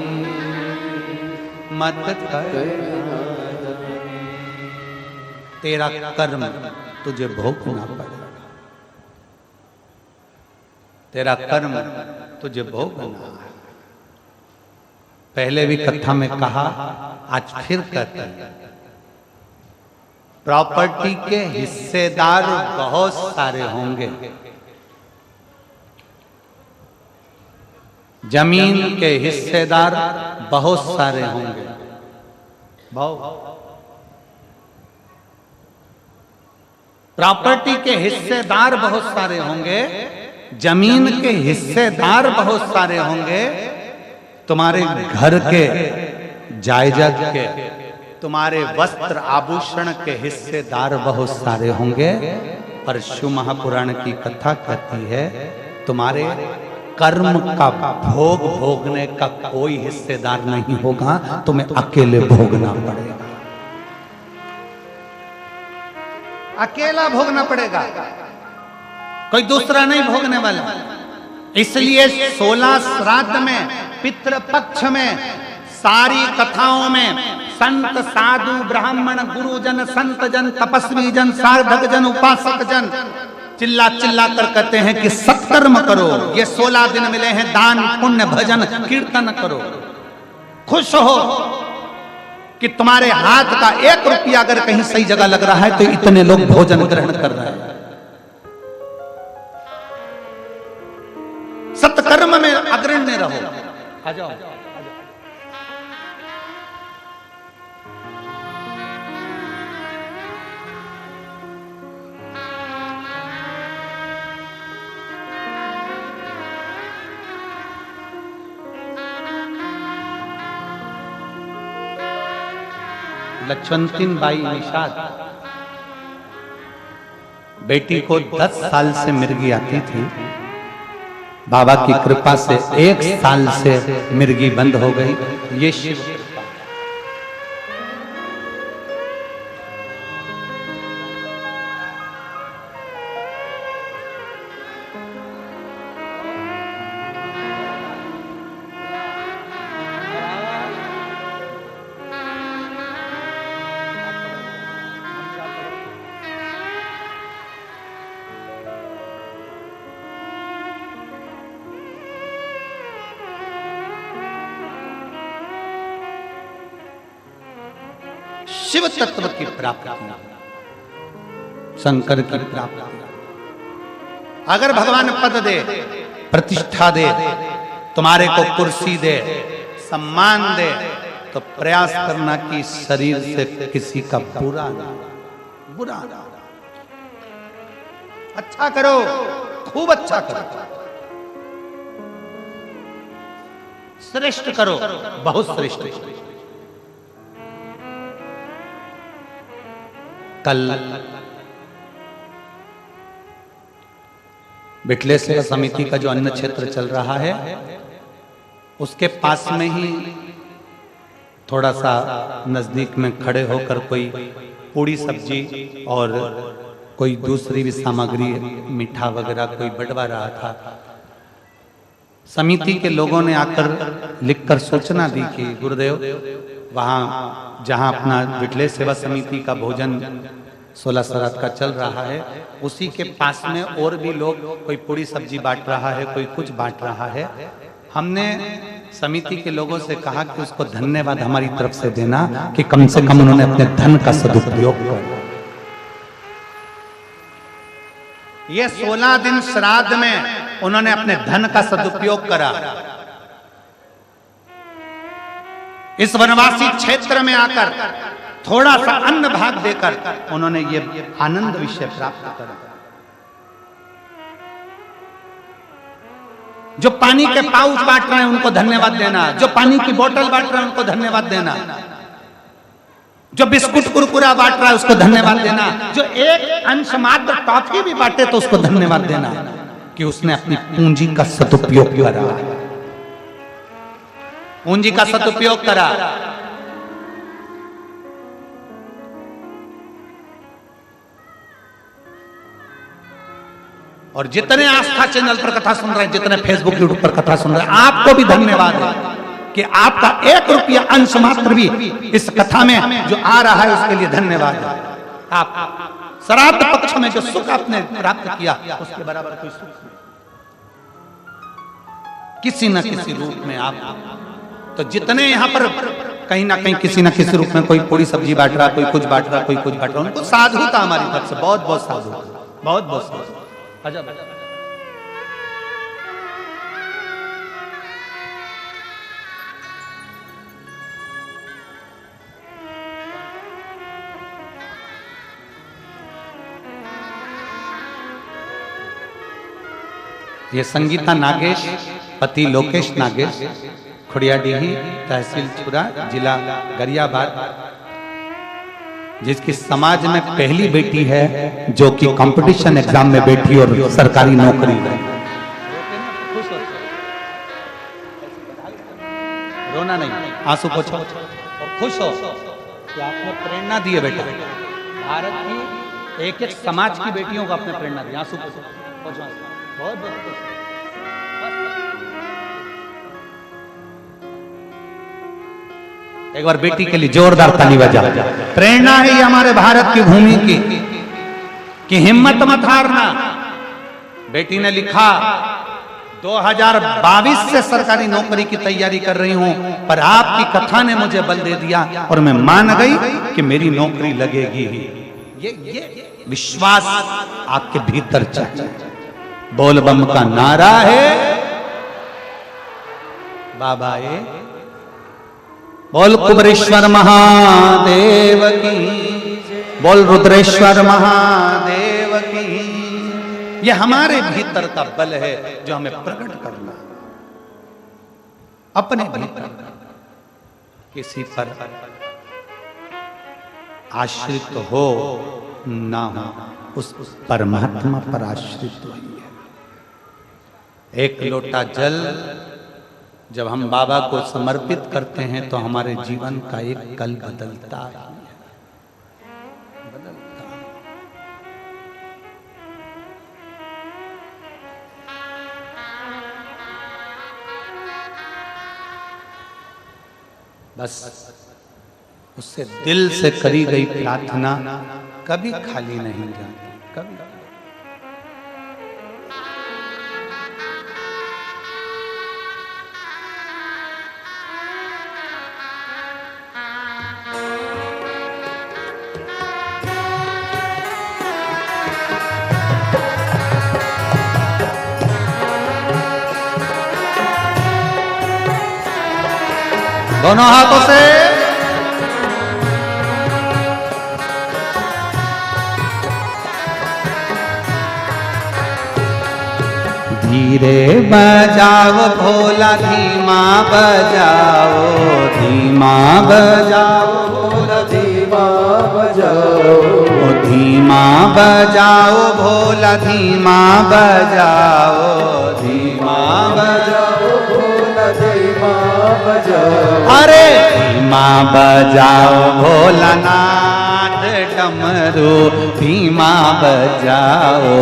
मत करना। तेरा कर्म तुझे भोगना पड़ेगा, तेरा कर्म तुझे भोगना है। पहले भी कथा में कहा, आज फिर कहते हैं, प्रॉपर्टी के हिस्सेदार बहुत सारे होंगे, जमीन के हिस्सेदार बहुत सारे होंगे। प्रॉपर्टी के हिस्सेदार बहुत सारे होंगे, जमीन के हिस्सेदार बहुत सारे होंगे, तुम्हारे घर के जायदाद के, तुम्हारे वस्त्र आभूषण के हिस्सेदार बहुत सारे होंगे। पर शिव महापुराण की कथा कहती है, तुम्हारे कर्म का भोग भोगने का कोई हिस्सेदार नहीं होगा, तुम्हें अकेले भोगना पड़ेगा, अकेला भोगना पड़ेगा, कोई दूसरा नहीं भोगने वाला। इसलिए 16 श्राद्ध में, पितृपक्ष में, सारी कथाओं में संत साधु ब्राह्मण गुरुजन संत जन तपस्वी जन साधक जन उपासक जन चिल्ला चिल्ला कर कहते हैं कि सत्कर्म करो, ये 16 दिन मिले हैं, दान पुण्य भजन कीर्तन करो। खुश हो कि तुम्हारे हाथ का 1 रुपया अगर कहीं सही जगह लग रहा है तो इतने लोग भोजन ग्रहण कर रहे हैं। सत्कर्म में अग्रणी रहो। आ जाओ। लक्ष्मणतीन बाई निषाद बेटी को 10 साल से मिर्गी आती थी, बाबा की कृपा से 1 साल से मिर्गी बंद हो गई। ये शिव कृपा। शिव तत्व की प्राप्ति, शंकर की प्राप्ति। अगर भगवान पद दे, प्रतिष्ठा दे, तुम्हारे को कुर्सी दे, सम्मान दे, तो प्रयास करना कि शरीर से किसी का बुरा ना, अच्छा करो, खूब अच्छा करो, श्रेष्ठ करो, बहुत श्रेष्ठ करो। कल बिटले सेवा समिति का जो अन्न क्षेत्र चल रहा है, उसके पास में ही थोड़ा सा नजदीक में खड़े होकर कोई पूड़ी सब्जी और कोई दूसरी भी सामग्री, मीठा वगैरह कोई बंटवा रहा था। समिति के लोगों ने आकर लिखकर सूचना दी कि गुरुदेव, वहाँ जहाँ अपना बिटले सेवा समिति का भोजन 16 श्राद्ध का चल रहा है, उसी के पास में और भी लोग, कोई पूरी सब्जी बांट रहा है, कोई कुछ बांट रहा है। हमने समिति के लोगों से कहा कि उसको धन्यवाद हमारी तरफ से देना कि कम से कम उन्होंने अपने धन का सदुपयोग किया। ये 16 दिन श्राद्ध में उन्होंने अपने धन का सदुपयोग करा। इस वनवासी क्षेत्र में आकर थोड़ा सा अन्न भाग देकर उन्होंने ये आनंद विषय प्राप्त करा। जो पानी के पाउच बांट रहे हैं उनको धन्यवाद देना, जो पानी की बोतल बांट रहे हैं उनको धन्यवाद देना। जो बिस्कुट कुरकुरा बांट रहा है उसको धन्यवाद देना, जो एक अंश मात्र टॉफी भी बांटे तो उसको धन्यवाद देना कि उसने अपनी पूंजी का सदुपयोग करा, पूंजी का सदुपयोग करा। और जितने आस्था चैनल पर कथा सुन रहे हैं, जितने फेसबुक यूट्यूब पर कथा सुन रहे हैं, आपको भी धन्यवाद है कि आपका 1 रुपया अंश मात्र भी इस कथा में जो आ रहा है उसके लिए धन्यवाद है। आप श्राद्ध पक्ष में जो सुख आपने प्राप्त किया उसके बराबर कोई सुख नहीं, किसी न किसी रूप में आप। तो जितने यहाँ पर कहीं ना कहीं किसी न किसी रूप में कोई पूरी सब्जी बांट रहा, कोई कुछ बांट रहा, कोई कुछ बांट रहा, उनको साधुता हमारी तरफ से बहुत बहुत साधु, बहुत बहुत साधु। ये संगीता नागेश, पति लोकेश नागेश, खुड़ियाडीही, तहसील चुरा, जिला गरियाबाद, जिसकी समाज में पहली बेटी है जो कि कंपटीशन एग्जाम में बैठी और सरकारी नौकरी है। रोना नहीं, आंसू पोछो और खुश हो कि आपने प्रेरणा दी है बेटा। भारत की एक एक समाज की बेटियों को आपने प्रेरणा दी। आंसू पोछो, बहुत बहुत। एक बार बेटी के लिए जोरदार ताली बजा। प्रेरणा है ये हमारे भारत की भूमि की कि हिम्मत मत हारना। बेटी ने लिखा 2022 से सरकारी नौकरी की तैयारी कर रही हूं, पर आपकी कथा ने मुझे बल दे दिया और मैं मान गई कि मेरी नौकरी लगेगी ही। ये विश्वास आपके भीतर चाहिए। बोल बम का नारा है बाबा, ये बोल कुबरेश्वर महादेव की, बोल रुद्रेश्वर महादेव की। ये हमारे भीतर का बल है जो हमें प्रकट करना, अपने भीतर किसी पर आश्रित हो ना हो, उस परमात्मा पर आश्रित होइए। एक लोटा जल जब हम बाबा को समर्पित करते हैं तो हमारे जीवन का एक कल बदलता है, बदलता है। बस उससे दिल से करी गई प्रार्थना कभी खाली नहीं जाती, कभी। दोनों हाथों से धीरे बजाओ भोला, धीमा बजाओ, धीमा बजाओ भोला, धीमा बजाओ, धीमा बजाओ भोला, धीमा बजाओ, धीमा बजाओ भोला, धीमा बजाओ। अरे धीमा बजाओ भोलानाथ डमरू, धीमा बजाओ,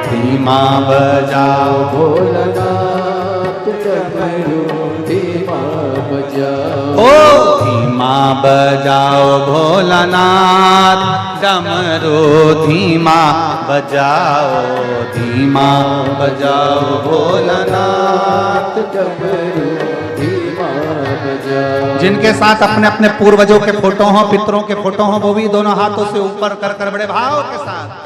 धीमा बजाओ भोलानाथ डमरू, धीमा बजाओ। ओ धीमा बजाओ भोलानाथ डमरू, धीमा बजाओ, धीमा बजाओ भोलानाथ डमरू, धीमा बजाओ। जिनके साथ अपने अपने पूर्वजों के फोटो हों, पितरों के फोटो हों, वो भी दोनों हाथों से ऊपर कर कर बड़े भाव के साथ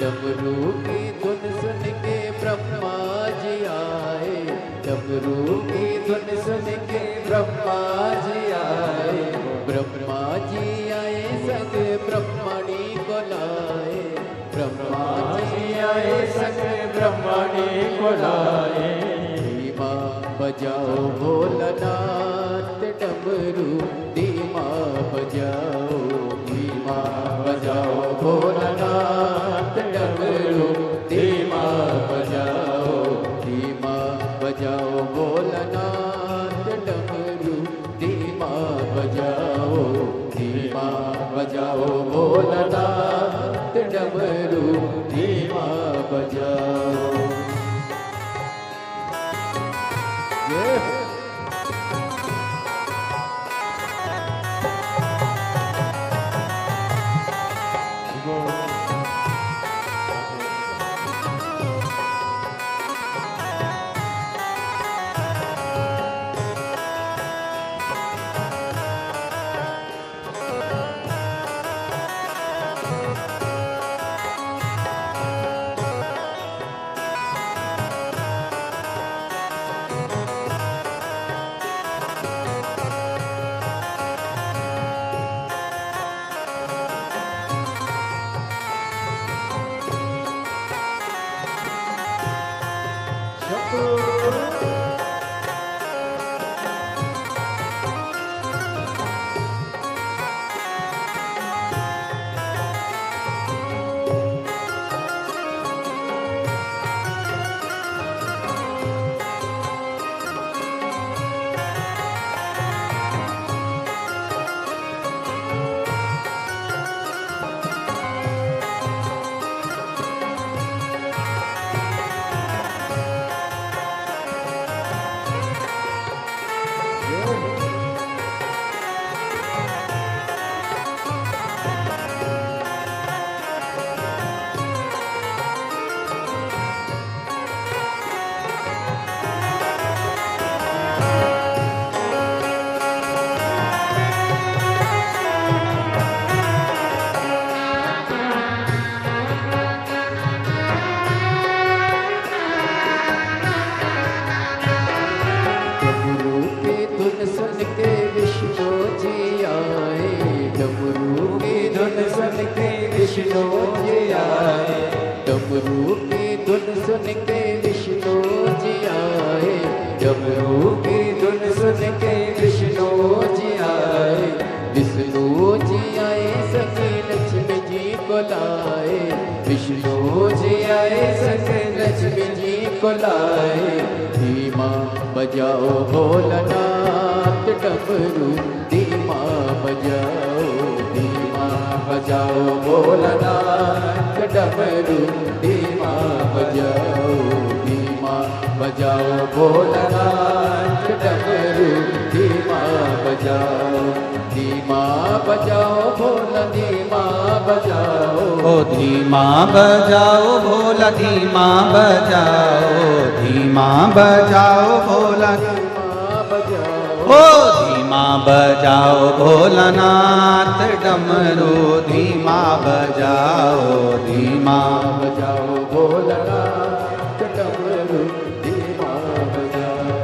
डमरू की धुन सुन के ब्रह्मा जी आए, डमरू की धुन सुन के ब्रह्मा जी आए, ब्रह्मा जी आए संग ब्रह्मणी को लाए, ब्रह्मा जी आए संग ब्रह्मणी को लाए। धीमा बजाओ भोलानाथ डमरू, धीमा बजाओ, धीमा बजाओ भोलानाथ डमरू, धीमा बजाओ, धीमा बजाओ भोलानाथ डमरू, धीमा बजाओ, धीमा बजाओ भोलानाथ डमरू, धीमा बजाओ। विष्णु जी आए, डमरू की धुन सुन के विष्णु जी आए, डमरू की धुन सुन के विष्णु जी आए, विष्णु जी आए सके लक्ष्मी जी को लाए, विष्णु जी आए सके लक्ष्मी जी को लाए। धीमा बजाओ भोलानाथ डमरू, धीमा बजाओ, धीमा बजाओ भोलानाथ डमरू, धीमा बजाओ, धीमा बजाओ भोलानाथ डमरू, धीमा बजाओ, धीमा बजाओ भोला, धीमा बजाओ, ओ धीमा बजाओ भोला, धीमा बजाओ, धीमा बजाओ भोला, धीमा बजाओ, ओ धीमा बजाओ भोलानाथ डमरू, धीमा बजाओ, धीमा बजाओ भोलानाथ डमरू, धीमा बजाओ।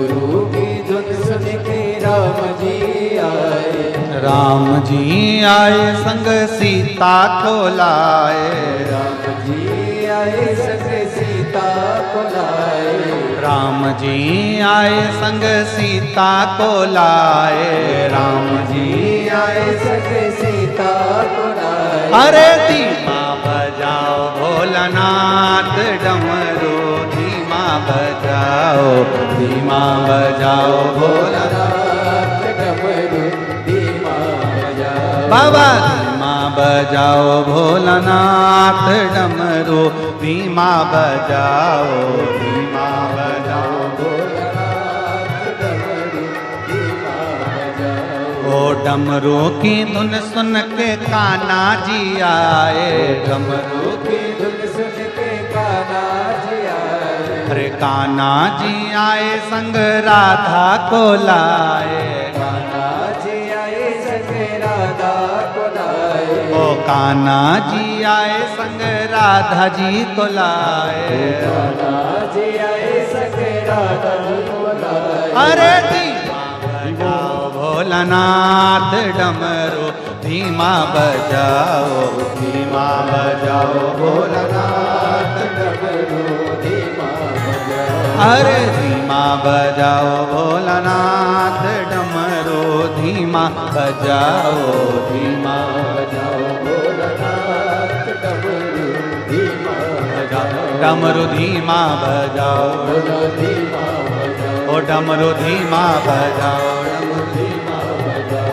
डमरू की धुन सुन के राम जी आए। राम जी आए संग सीता को लाए। राम जी आए संग सीता को लाए। राम जी आए संग सीता को लाए। राम जी आए संग सीता को लाए। अरे धीमा बजाओ भोलानाथ डमरू धीमा बजाओ, धीमा बजाओ भोलानाथ डमरू धीमा बजाओ। बाबा धीमा बजाओ भोलानाथ डमरू धीमा बजाओ, धीमा बजाओ भोलानाथ डमरू धीमा बजाओ। ओ डमरू की धुन सुन के कान्हा जी आए। डमरू की धुन सुन के कान्हा जी आए। अरे कान्हा जी आए संग राधा को लाए। कान्हा जी आए संग राधा को लाए। ओ कान्हा जी आए संग राधा जी को लाए। कान्हा जी आए संग राधा जी को लाए। अरे धीमा बजाओ भोलानाथ डमरू धीमा बजाओ, धीमा बजाओ भोलानाथ डमरू धीमा बजाओ। अरे धीमा बजाओ भोलानाथ डमरू धीमा बजाओ, धीमा बजाओ भोलानाथ डमरू धीमा बजाओ। डमरू धीमा बजाओ, बोलो धीमा बजाओ। ओ डमरू धीमा बजाओ,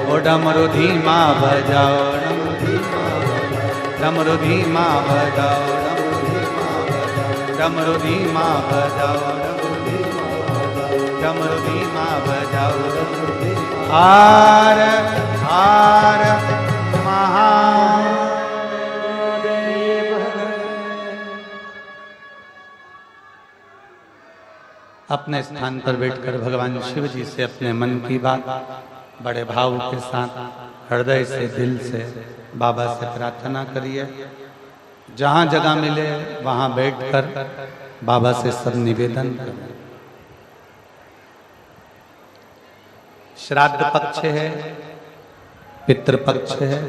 ओ डमरू धीमा बजाओ, डमरू धीमा बजाओ, डमरू धीमा बजाओ, डमरू धीमा बजाओ। हार हार महादेव। अपने स्थान पर बैठकर भगवान शिव जी से अपने मन की बात बड़े भाव के साथ हृदय से दिल से बाबा से प्रार्थना करिए। जहाँ जगह मिले वहाँ बैठकर बाबा से सब निवेदन करें। श्राद्ध पक्ष है, पितृ पक्ष है।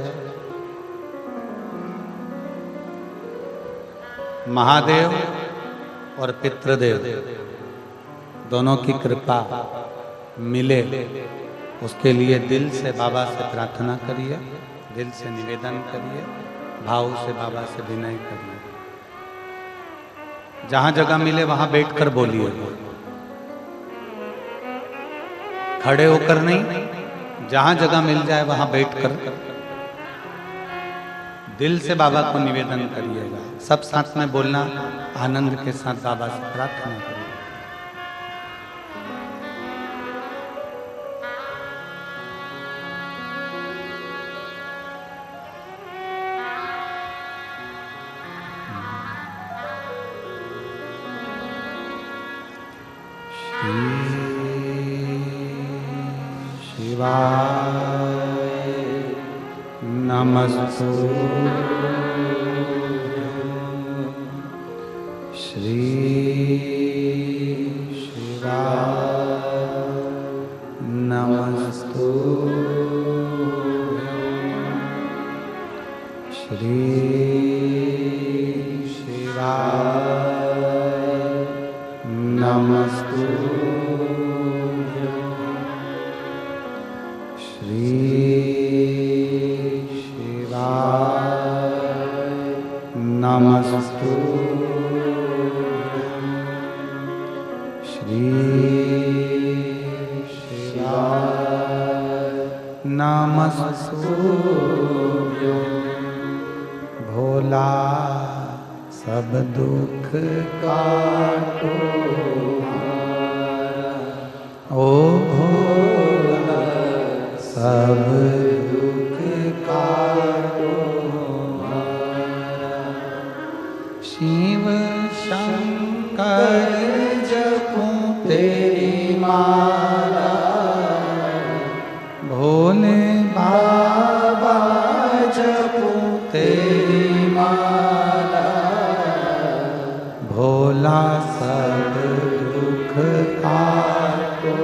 महादेव और पितृदेव दोनों की कृपा मिले, उसके लिए दिल से बाबा से प्रार्थना करिए, दिल से निवेदन करिए, भाव से बाबा से विनय करिए। जहां जगह मिले वहां बैठकर बोलिए, खड़े होकर नहीं। जहां जगह मिल जाए वहां बैठकर दिल से बाबा को निवेदन करिएगा। सब साथ में बोलना, आनंद के साथ बाबा से प्रार्थना करिए। शिवाय नमस्तु। श्री शिवाय नमस्तु। श्री शिवाय नमस्तु। श्री शिवाय नमस्तु। श्री शिवाय नमस्तु। भोला सब दुख काटो ओ भोला सब दुख काटो। शिव शंकर जपूं तेरी माला, भोले बाबा जपूं तेरी माला। भोला सब दुख काटो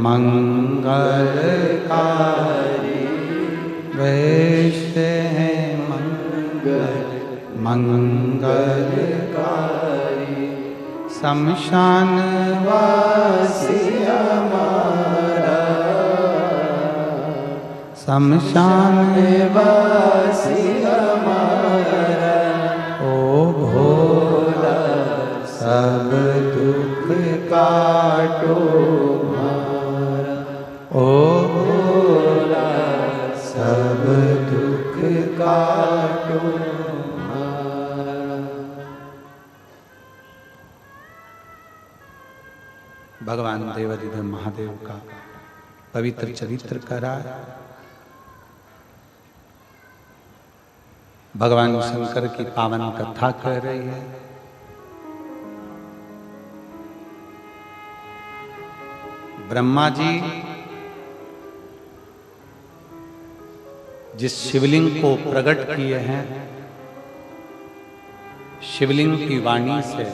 मंगलकारी, वैश्य है मंगलकारी, शमशान वासी हमारा, शमशान वासी हमारा, ओ भोला सब दुख काटो हमारा, ओ भोला सब दुख काटो हमारा। भगवान देवाधिदेव महादेव का पवित्र चरित्र करा, भगवान शंकर की पावन कथा कह रही है। ब्रह्मा जी जिस शिवलिंग को प्रकट किए हैं, शिवलिंग की वाणी से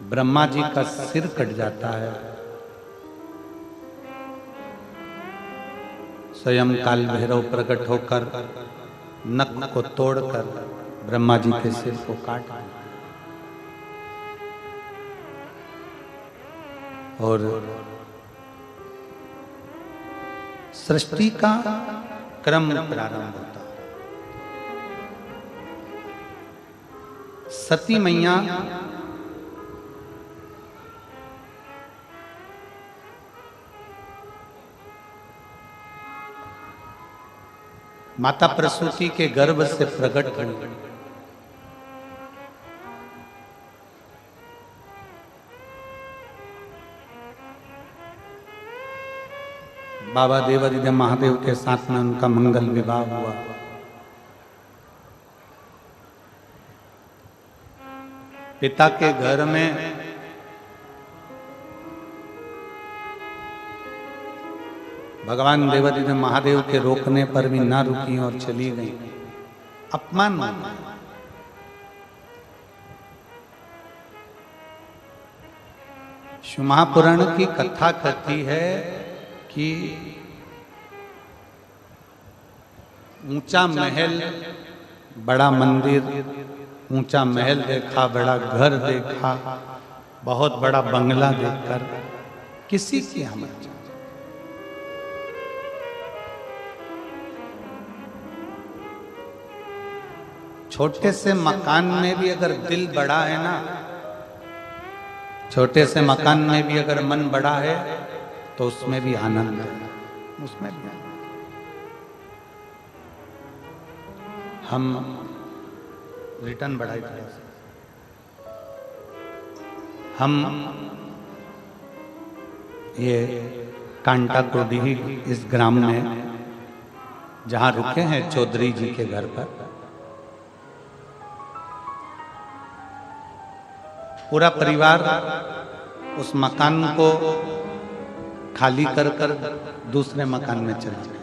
ब्रह्मा जी का सिर कट जाता है। स्वयं काल भैरव प्रकट होकर नख को तोड़कर ब्रह्मा जी के सिर को काट दिया और सृष्टि का क्रम प्रारंभ होता है। सती मैया माता प्रसूति के गर्भ से प्रकट हुई। बाबा देवाधिदेव महादेव के साथ में उनका मंगल विवाह हुआ। पिता के घर में भगवान देवाधिदेव महादेव के रोकने पर भी ना रुकी और चली गई। अपमान माना। शिव महापुराण की कथा कहती है कि ऊंचा महल, बड़ा मंदिर, ऊंचा महल देखा, बड़ा घर देखा, बहुत बड़ा बंगला देखकर किसी की हमत चाहे। छोटे से मकान में भी अगर दिल बड़ा है ना, छोटे से मकान में भी अगर मन बड़ा है तो उसमें भी आनंद है, उसमें भी आनंद। हम रिटर्न बढ़ाई थोड़ा सा। हम ये कांटा कोडीही इस ग्राम में जहां रुके हैं चौधरी जी के घर पर, पूरा परिवार उस मकान को खाली कर कर दूसरे मकान में चला गया।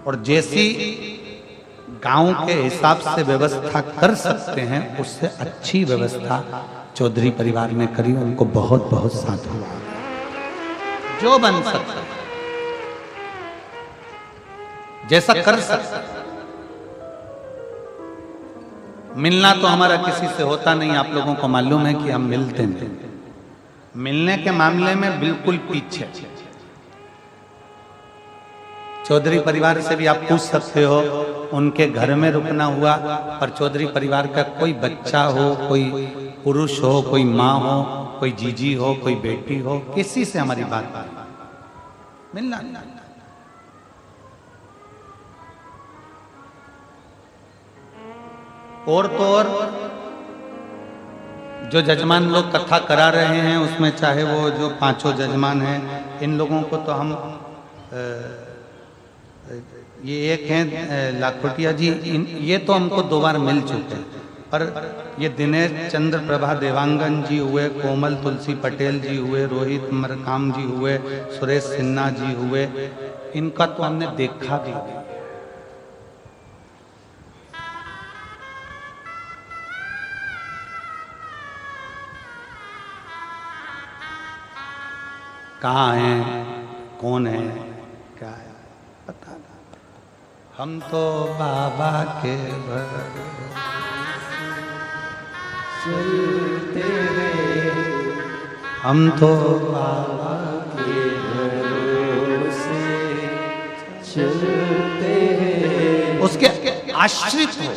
और जैसी गांव के हिसाब से व्यवस्था कर सकते हैं उससे अच्छी व्यवस्था चौधरी परिवार ने करी। उनको बहुत बहुत साधुवाद। जो बन सकता है, जैसा कर सकता है। मिलना तो हमारा किसी से होता नहीं, आप लोगों को मालूम है कि हम मिलते नहीं। मिलने के मामले में बिल्कुल पीछे। चौधरी परिवार से भी आप पूछ सकते हो, उनके घर में रुकना हुआ, और चौधरी परिवार का कोई बच्चा हो, कोई पुरुष हो, कोई माँ हो, कोई जीजी हो, कोई बेटी हो, किसी से हमारी बात मिलना। और तो और जो जजमान लोग कथा करा रहे हैं उसमें चाहे वो जो पांचों जजमान हैं, इन लोगों को तो हम ये एक हैं लाखोटिया जी, ये तो हमको 2 बार मिल चुके हैं। पर ये दिनेश चंद्र प्रभा देवांगन जी हुए, कोमल तुलसी पटेल जी हुए, रोहित मरकाम जी हुए, सुरेश सिन्हा जी हुए, इनका तो हमने देखा भी। कहाँ हैं, कौन है, क्या है, पता नहीं। हम तो बाबा के चलते हैं, हम तो बाबा के भरोसे चलते हैं। उसके आश्रित हो।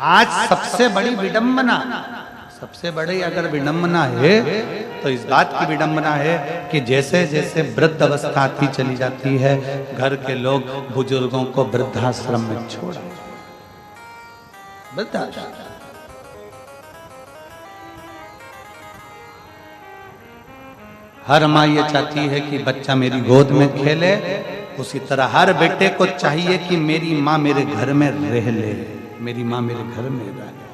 आज सबसे बड़ी विडंबना, सबसे बड़ी अगर विडंबना है तो इस बात की विडंबना है कि जैसे जैसे वृद्ध अवस्था आती चली जाती है, घर के लोग बुजुर्गों को वृद्धाश्रम में छोड़ा। वृद्धाश्रम हर माँ ये चाहती है कि बच्चा मेरी गोद में खेले, उसी तरह हर बेटे को चाहिए कि मेरी माँ मेरे घर में रह ले, मेरी माँ मेरे घर में रहे।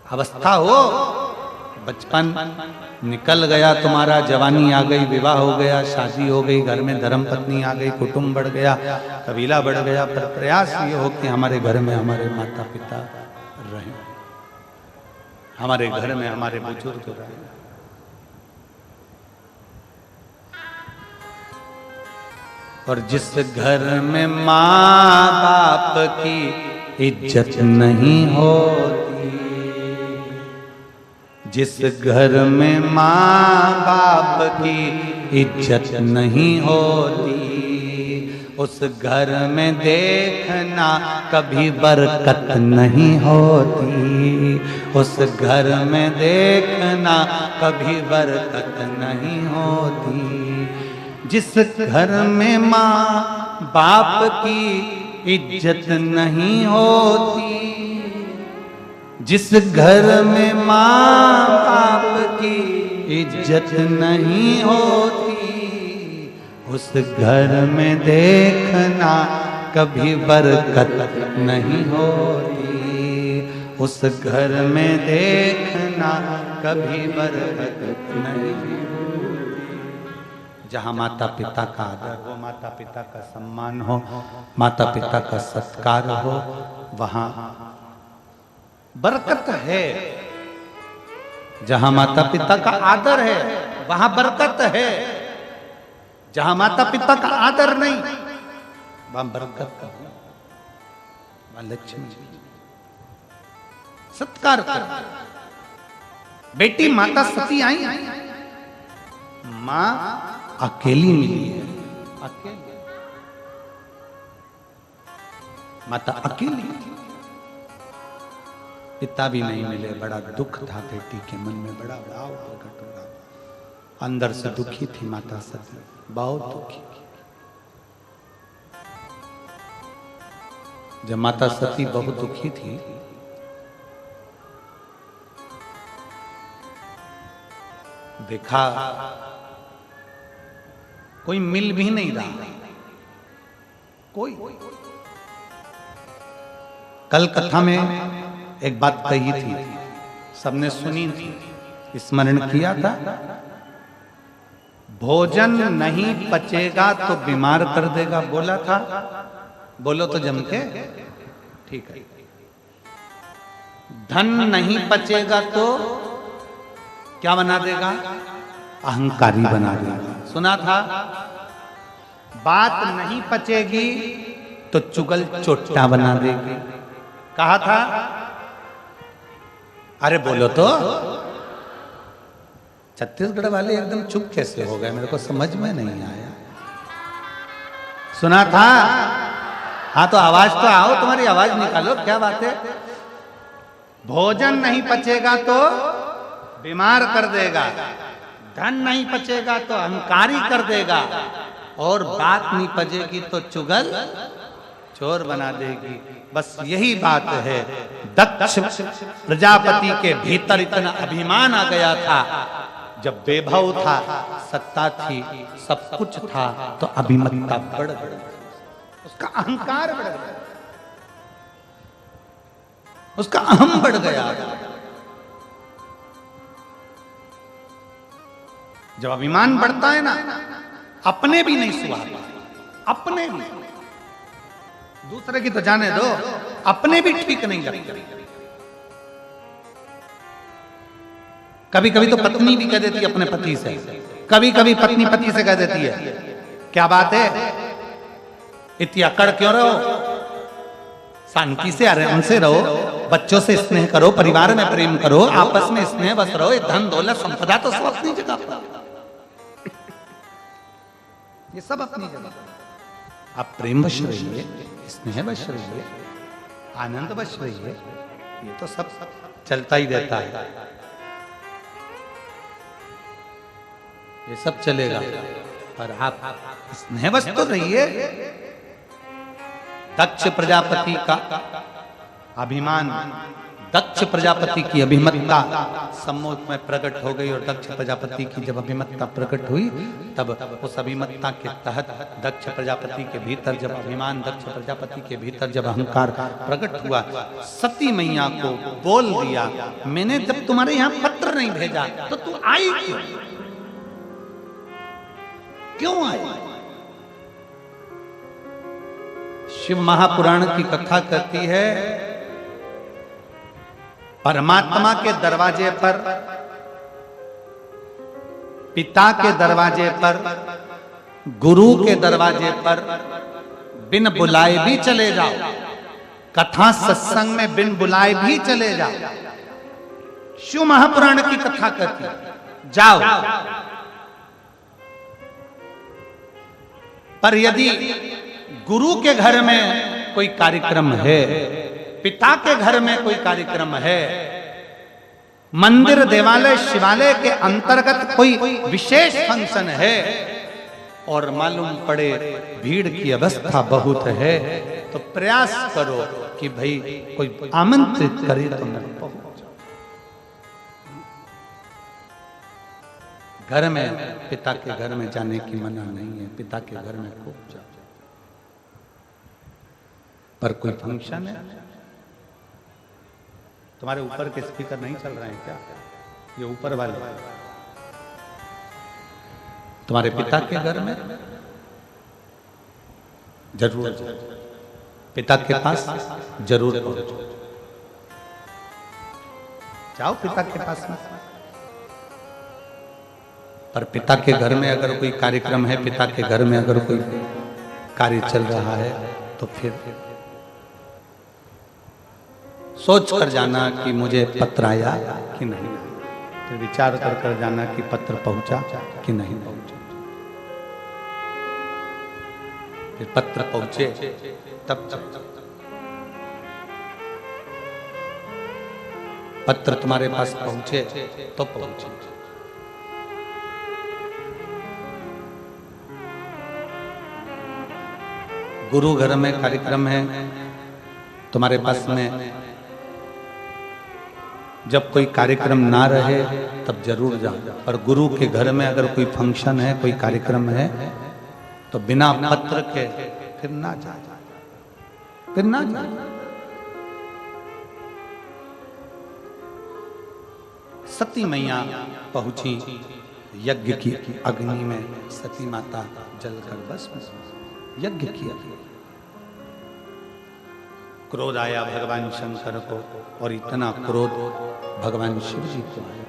अवस्था हो, बचपन निकल गया तुम्हारा, जवानी आ गई, विवाह हो गया, शादी हो गई, घर में धर्म पत्नी आ गई, कुटुंब बढ़ गया, कबीला बढ़ गया, पर प्रयास ये हो कि हमारे घर में हमारे माता पिता रहें, हमारे घर में हमारे बुजुर्ग रहें। और जिस घर में माँ बाप की इज्जत नहीं होती, जिस घर में माँ बाप की इज्जत नहीं होती, उस घर में देखना कभी बरकत नहीं होती। उस घर में देखना कभी बरकत नहीं होती। जिस घर में माँ बाप की इज्जत नहीं होती, जिस घर में माँ बाप की इज्जत नहीं होती, उस घर में देखना कभी बरकत नहीं होती। उस घर में देखना कभी बरकत नहीं होती। जहाँ माता पिता का आदर हो, माता पिता का सम्मान हो, माता पिता का सत्कार हो, वहाँ बरकत है। जहाँ माता पिता का आदर है वहाँ बरकत है। जहां माता पिता का आदर नहीं वहां बरकत का, वहां लक्ष्मी सत्कार कर। बेटी माता सती आई, मां अकेली मिली है, अकेली माता अकेली, पिता भी नहीं मिले। बड़ा दुख था बेटी के मन में, बड़ा भाव प्रकट हो रहा, अंदर से दुखी थी माता सती, बहुत दुखी। जब माता सती बहुत दुखी थी, देखा कोई मिल भी नहीं रहा, कोई। कल कथा में एक बात कही थी, सबने सुनी थी, स्मरण किया था। भोजन नहीं पचेगा तो बीमार कर देगा, बोला था। बोलो तो जम के, ठीक है। धन नहीं पचेगा तो क्या बना देगा? अहंकारी बना देगा, सुना था। बात नहीं पचेगी तो चुगल चोट्टा बना देगी, कहा था। अरे बोलो तो। छत्तीसगढ़ वाले एकदम चुप कैसे हो गए, मेरे को समझ में नहीं आया। सुना था? हाँ तो आवाज तो आओ, तुम्हारी आवाज निकालो, क्या बात है। भोजन नहीं पचेगा तो बीमार कर देगा, धन नहीं पचेगा तो अहंकारी कर देगा, और बात नहीं पचेगी तो चुगल चोर बना देगी। बस यही बात है। दक्ष प्रजापति के भीतर इतना अभिमान आ गया था, जब वैभव था, सत्ता थी, सब कुछ था, तो अभिमतता बढ़ गई, उसका अहंकार बढ़ गया, उसका अहम बढ़ गया। जब अभिमान बढ़ता है ना, अपने भी नहीं सुहाता, अपने भी, दूसरे की तो जाने दो, अपने भी ठीक नहीं लगते। कभी कभी तो पत्नी भी कह देती है अपने पति से, कभी कभी पत्नी पति से कह देती है, क्या बात है, इतनी अकड़ क्यों रहो, शांति से आराम से रहो, बच्चों से स्नेह करो, परिवार में प्रेम करो, आपस में स्नेह बस रहो। ये धन दौलत संपदा तो सब अपनी जगह पर, ये सब अपनी जगह। आप प्रेम वश रहिए, स्नेह वश रहिए, आनंद वश रहिए, ये तो सब चलता ही रहता है, ये सब चलेगा। पर आप स्नेहवश तो रहिए। दक्ष प्रजापति का अभिमान, दक्ष प्रजापति की अभिमतता सम्मुख में प्रकट हो गई, और दक्ष प्रजापति की जब अभिमतता प्रकट हुई, तब उस अभिमतता के तहत दक्ष प्रजापति के भीतर जब अभिमान, दक्ष प्रजापति के भीतर जब अहंकार प्रकट हुआ, सती मैया को बोल दिया, मैंने जब तुम्हारे यहाँ पत्र नहीं भेजा तो तू आई क्यों? क्यों आई? शिव महापुराण की कथा कहती है, परमात्मा के दरवाजे पर, पिता के दरवाजे पर, गुरु के दरवाजे पर बिन बुलाए भी चले जाओ, कथा सत्संग में बिन बुलाए भी चले जाओ, शिव महापुराण की कथा कहती है, जाओ। पर यदि गुरु के घर में कोई कार्यक्रम है, पिता के घर में कोई कार्यक्रम है, मंदिर देवालय शिवालय के अंतर्गत कोई विशेष फंक्शन है और मालूम पड़े भीड़ की अवस्था बहुत है, तो प्रयास करो कि भाई कोई आमंत्रित करे तो मैं पहुंच। घर में पिता के घर में जाने की मना नहीं है, पिता के घर में खूब जाओ। पर कोई फंक्शन है, तुम्हारे ऊपर के स्पीकर नहीं चल रहे हैं क्या? ये ऊपर वाले तुम्हारे पिता के घर में जरूर जाओ, पिता के पास जरूर पहुंचो। जाओ पिता के पास में। पर पिता के घर में अगर कोई कार्यक्रम है, पिता के घर में अगर कोई कार्य चल रहा है, तो फिर सोच कर जाना कि मुझे पत्र आया कि नहीं, फिर विचार कर कर जाना कि पत्र पहुंचा कि नहीं पहुंचा। फिर पत्र पहुंचे तब पत्र तुम्हारे पास पहुंचे तो पहुंचे। गुरु घर में कार्यक्रम है तुम्हारे पास में, जब कोई कार्यक्रम ना रहे तब जरूर जाओ। और गुरु के घर में अगर कोई फंक्शन है, कोई कार्यक्रम है, तो बिना पत्र के फिर ना जाओ, फिर ना जाओ। सती मैया पहुंची यज्ञ की अग्नि में, सती माता जलकर बस यज्ञ किया। क्रोध आया भगवान शंकर को, और इतना क्रोध भगवान शिव जी को आया।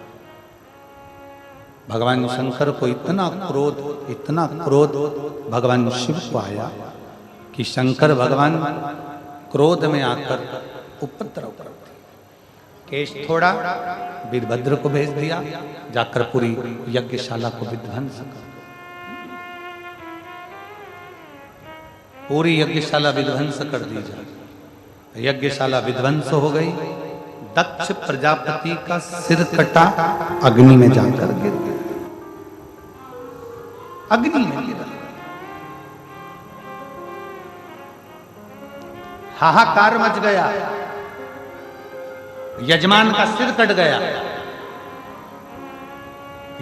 भगवान शंकर को इतना क्रोध भगवान शिव को आया कि शंकर भगवान क्रोध में आकर उपद्रव कर दिया। केश थोड़ा, वीरभद्र को भेज दिया, जाकर पूरी यज्ञशाला को विध्वंस कर, पूरी यज्ञशाला विध्वंस कर दी जाए। यज्ञशाला विध्वंस हो गई। दक्ष प्रजापति का सिर कटा, अग्नि में जाकर गिर गया, अग्नि में गिरा। हाहाकार मच गया, यजमान का सिर कट गया,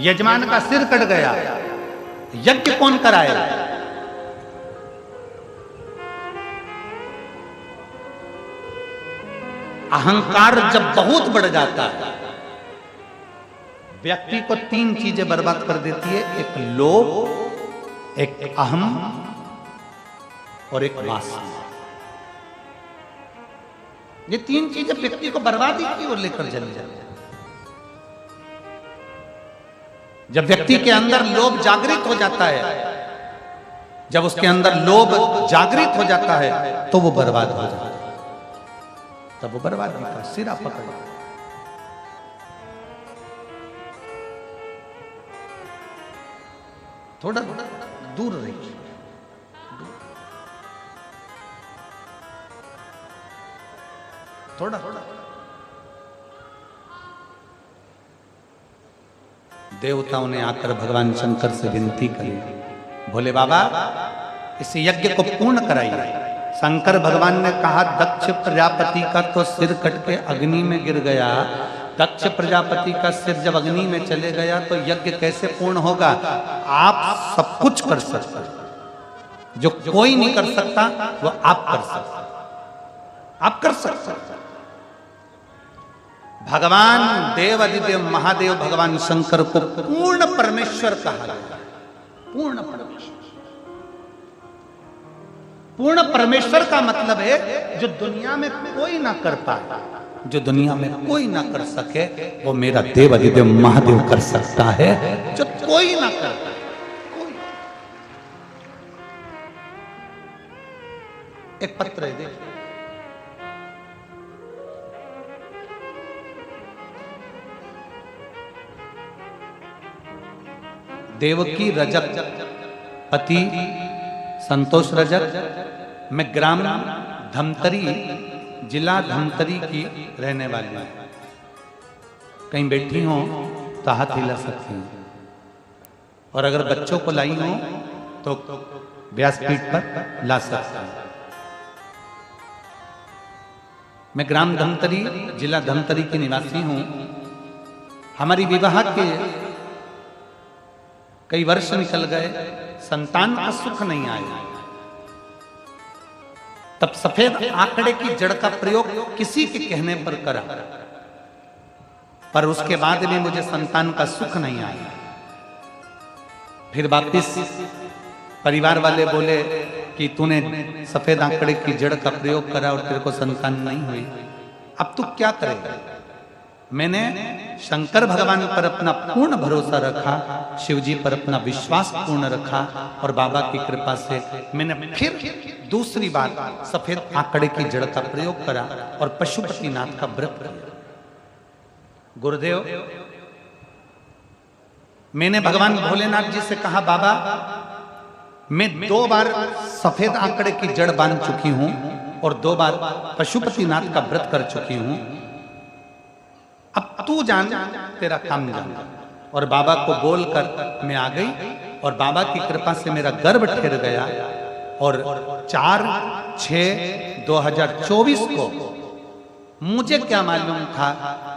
यजमान का सिर कट गया। यज्ञ कौन कराए? अहंकार जब बहुत बढ़ जाता है, व्यक्ति को तीन चीजें बर्बाद कर देती है, एक लोभ, एक अहम और एक वासना। ये तीन चीजें व्यक्ति को बर्बादी की ओर लेकर चली जाती है। जब व्यक्ति के अंदर लोभ जागृत हो जाता है, जब उसके अंदर लोभ जागृत हो जाता है, तो वो बर्बाद हो जाता है, तब वो बर्बादी का सिरा पकड़। थोड़ा दूर रहिए, थोड़ा देवताओं ने आकर भगवान शंकर से विनती करी, भोले बाबा इस यज्ञ को पूर्ण कराइए। शंकर भगवान ने कहा, दक्ष प्रजापति का तो सिर कट के अग्नि में गिर गया। दक्ष प्रजापति का सिर जब अग्नि में चले गया तो यज्ञ कैसे पूर्ण होगा? आप सब कुछ कर सकते, जो कोई नहीं कर सकता वो आप कर सकते, आप कर सकते। भगवान देवादिदेव महादेव भगवान शंकर को पूर्ण परमेश्वर कहा गया। पूर्ण परमेश्वर, पूर्ण परमेश्वर का मतलब है जो दुनिया में कोई ना कर पाए, जो दुनिया में कोई ना कर सके, वो मेरा देवादिदेव महादेव कर सकता है, जो कोई ना कर पाए। कोई। एक पत्र है, देखिए, देवकी रजक पति संतोष रजक, मैं ग्राम धमतरी, जिला धमतरी की रहने वाली हूँ। कहीं बैठी हो तो हाथ हिला सकती हूँ, और अगर बच्चों को लाई हो तो व्यासपीठ पर ला सकता हूँ। मैं ग्राम धमतरी, जिला धमतरी की निवासी हूँ। हमारी विवाह के कई वर्ष निकल गए, संतान का सुख नहीं आया। तब सफेद आंकड़े की जड़ का प्रयोग किसी के कहने पर करा, पर उसके बाद भी मुझे संतान का सुख नहीं आया। फिर वापिस परिवार वाले बोले कि तूने सफेद आंकड़े की जड़ का प्रयोग करा और तेरे को संतान नहीं हुई, अब तू क्या करेगा। मैंने शंकर भगवान पर अपना पूर्ण भरोसा रखा, शिव जी पर अपना विश्वास पूर्ण रखा, और बाबा की कृपा से मैंने फिर दूसरी बार सफेद आंकड़े की जड़ का प्रयोग करा और पशुपतिनाथ का व्रत किया। गुरुदेव, मैंने भगवान भोलेनाथ जी से कहा, बाबा मैं 2 बार सफेद आंकड़े की जड़ बांध चुकी हूं और 2 बार पशुपतिनाथ का व्रत कर चुकी हूं, अब तू जान, तेरा काम जान। और बाबा को बोलकर मैं आ गई, और बाबा की कृपा से मेरा गर्भ ठहर गया, और 4/6/2024 को मुझे क्या मालूम था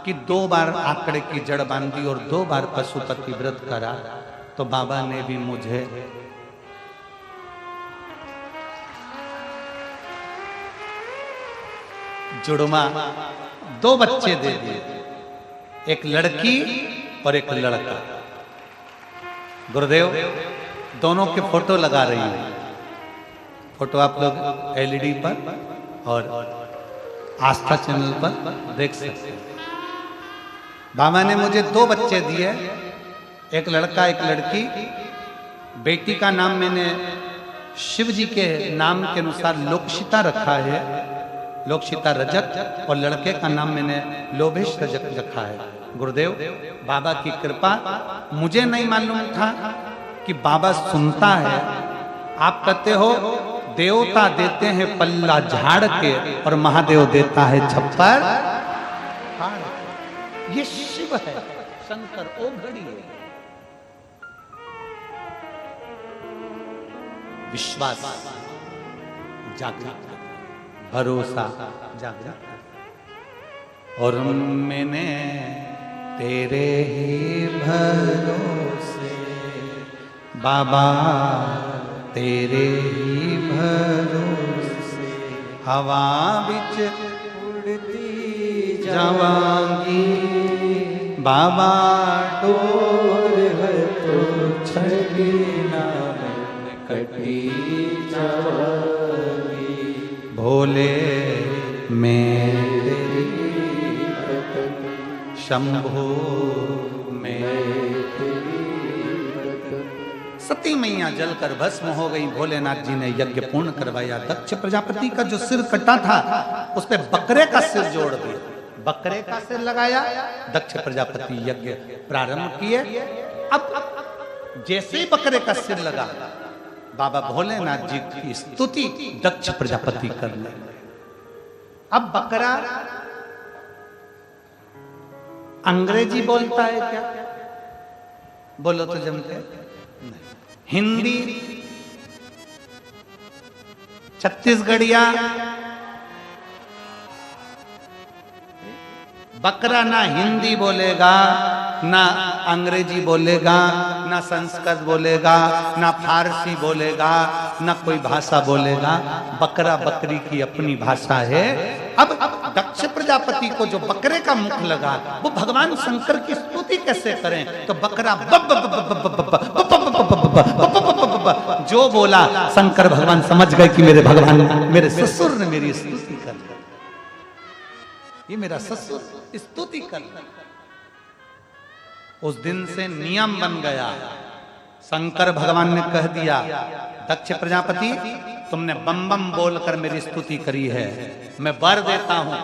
कि 2 बार आंकड़े की जड़ बांधी और 2 बार पशुपति व्रत करा, तो बाबा ने भी मुझे जुड़वा 2 बच्चे दे दिए, एक लड़की और एक लड़का। गुरुदेव, दोनों के फोटो लगा रही हूं। फोटो आप लोग एलईडी पर और आस्था चैनल पर देख सकते हैं। बाबा ने मुझे 2 बच्चे दिए, एक लड़का एक लड़की। बेटी का नाम मैंने शिव जी के नाम के अनुसार लोकशिता रखा है, लोकशिता रजक, और लड़के का नाम मैंने लोभेश रजक रखा है। गुरुदेव, बाबा की कृपा, मुझे नहीं मालूम था कि बाबा सुनता है। आप कहते हो देवता देते हैं पल्ला झाड़ के और महादेव देता है छप्पर फाड़। ये शिव है, शंकर ओघड़ी है। विश्वास जागृत, भरोसा जागृत, और मैंने तेरे ही भरोसे बाबा, तेरे ही भरोसे हवा बिच उड़ती जावांगी, बाबा डोर है तो छड़ी नाम कटी जावांगी, भोले मैं तेरी शंभो मैं। सती मैया जलकर भस्म हो गई। भोलेनाथ जी ने यज्ञ पूर्ण करवाया। दक्ष प्रजापति का जो सिर कटा था उस पे बकरे का सिर जोड़ दिया, बकरे का सिर लगाया। दक्ष प्रजापति यज्ञ प्रारंभ किए। अब जैसे ही बकरे का सिर लगा, बाबा भोलेनाथ जी की स्तुति दक्ष प्रजापति करने। अब बकरा अंग्रेजी बोलता है क्या? बोलो तो जमते। हिंदी, छत्तीसगढ़िया। बकरा ना हिंदी बोलेगा, ना अंग्रेजी बोलेगा, ना संस्कृत बोलेगा, ना फारसी बोलेगा, ना कोई भाषा बोलेगा। बकरा बकरी की अपनी भाषा है। अब दक्ष प्रजापति को जो बकरे का मुख लगा, वो भगवान शंकर की स्तुति कैसे करें? तो बकरा जो बोला, शंकर भगवान समझ गए कि मेरे भगवान, मेरे ससुर ने मेरी स्तुति कर दी। ये मेरा ससुर स्तुति कर दी। उस दिन से नियम बन गया। शंकर भगवान ने कह दिया, दक्ष प्रजापति तुमने बम बम बोलकर मेरी स्तुति करी है, मैं वर देता हूं,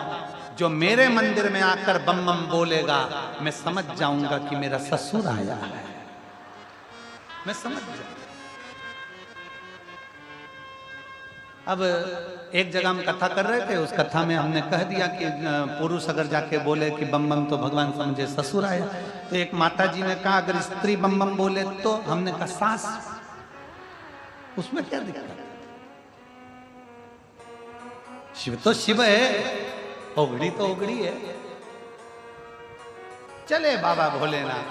जो मेरे मंदिर में आकर बम बम बोलेगा, मैं समझ जाऊंगा कि मेरा ससुर आया है। मैं समझ जाऊं। अब एक जगह हम कथा कर रहे थे, उस कथा में हमने कह दिया कि पुरुष अगर जाके बोले कि बम बम तो भगवान समझे ससुर आया। तो एक माता जी ने कहा अगर स्त्री बम बम बोले तो, हमने कहा सास, उसमें क्या दिक्कत? शिव तो शिव है, ओगड़ी तो ओगड़ी है। चले बाबा भोलेनाथ।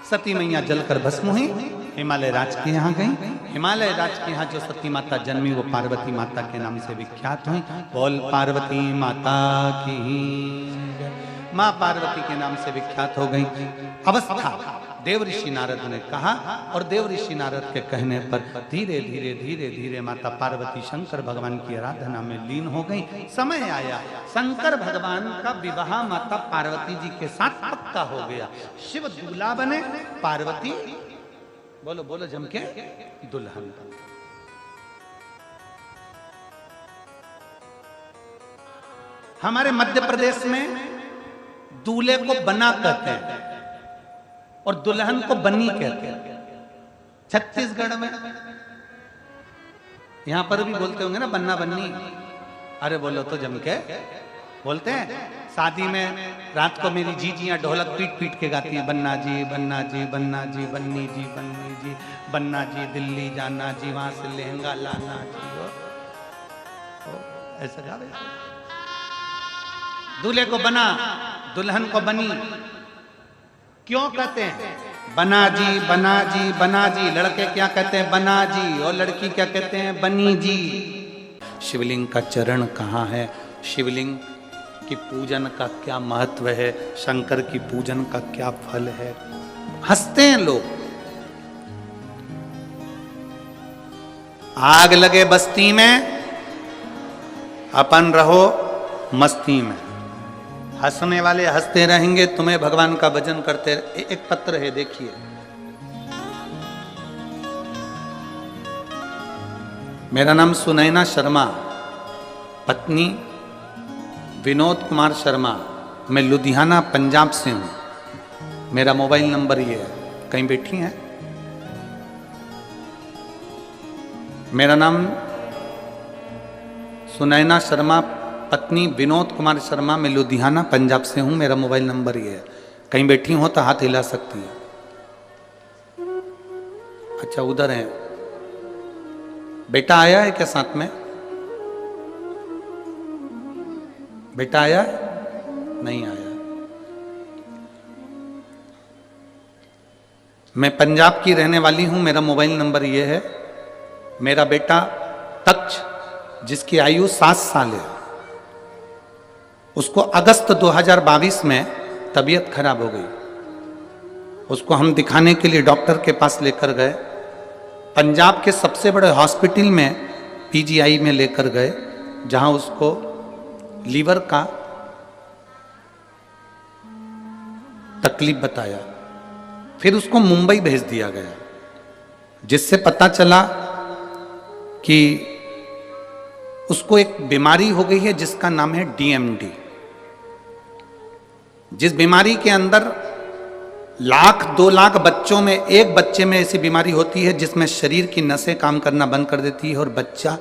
सती मैया जलकर भस्म हुई, हिमालय राज के यहाँ गई। हिमालय राज के यहाँ जो सती माता जन्मी वो पार्वती माता के नाम से विख्यात हुई। बोल पार्वती माता की, माँ पार्वती के नाम से विख्यात हो गई। अवस्था देव ऋषि नारद ने कहा, और देव ऋषि नारद के कहने पर धीरे धीरे धीरे धीरे माता पार्वती शंकर भगवान की आराधना में लीन हो गई। समय आया, शंकर भगवान का विवाह माता पार्वती जी के साथ पक्का हो गया। शिव दूल्हा बने, पार्वती बोलो बोलो जम के दुल्हन। हमारे मध्य प्रदेश में दूल्हे को बना कहते हैं और दुल्हन को बनी कहते हैं। छत्तीसगढ़ में यहां पर भी बोलते होंगे ना बन्ना बन्नी। अरे बोलो तो जम के बोलते हैं। शादी में रात को मेरी जीजियां ढोलक पीट पीट के गाती हैं, बन्ना जी बन्ना जी बन्ना जी बन्नी जी बन्नी जी बन्ना जी दिल्ली जाना जी, वहां से लहंगा लाना जी। ऐसा गा रहे, दूल्हे को बना, दुल्हन को बनी। क्यों कहते हैं बना जी बना जी बना जी? लड़के क्या कहते हैं बना जी, और लड़की क्या कहते हैं बनी जी। शिवलिंग का चरण कहाँ है? शिवलिंग की पूजन का क्या महत्व है? शंकर की पूजन का क्या फल है? हंसते हैं लोग। आग लगे बस्ती में, अपन रहो मस्ती में। हंसने वाले हंसते रहेंगे, तुम्हें भगवान का भजन करते। एक पत्र है देखिए, मेरा नाम सुनैना शर्मा, पत्नी विनोद कुमार शर्मा, मैं लुधियाना पंजाब से हूं। मेरा मोबाइल नंबर ये है, कहीं बैठी हैं? मेरा नाम सुनैना शर्मा, पत्नी विनोद कुमार शर्मा, मैं लुधियाना पंजाब से हूं। मेरा मोबाइल नंबर ये है, कहीं बैठी हो तो हाथ हिला सकती है। अच्छा उधर है, बेटा आया है क्या साथ में? बेटा आया? नहीं आया। मैं पंजाब की रहने वाली हूं। मेरा मोबाइल नंबर ये है। मेरा बेटा तक्ष, जिसकी आयु 7 साल है, उसको अगस्त 2022 में तबीयत खराब हो गई। उसको हम दिखाने के लिए डॉक्टर के पास लेकर गए। पंजाब के सबसे बड़े हॉस्पिटल में पीजीआई में लेकर गए, जहां उसको लीवर का तकलीफ बताया। फिर उसको मुंबई भेज दिया गया, जिससे पता चला कि उसको एक बीमारी हो गई है जिसका नाम है डीएमडी। जिस बीमारी के अंदर 1,00,000-2 लाख बच्चों में एक बच्चे में ऐसी बीमारी होती है जिसमें शरीर की नसें काम करना बंद कर देती है और बच्चा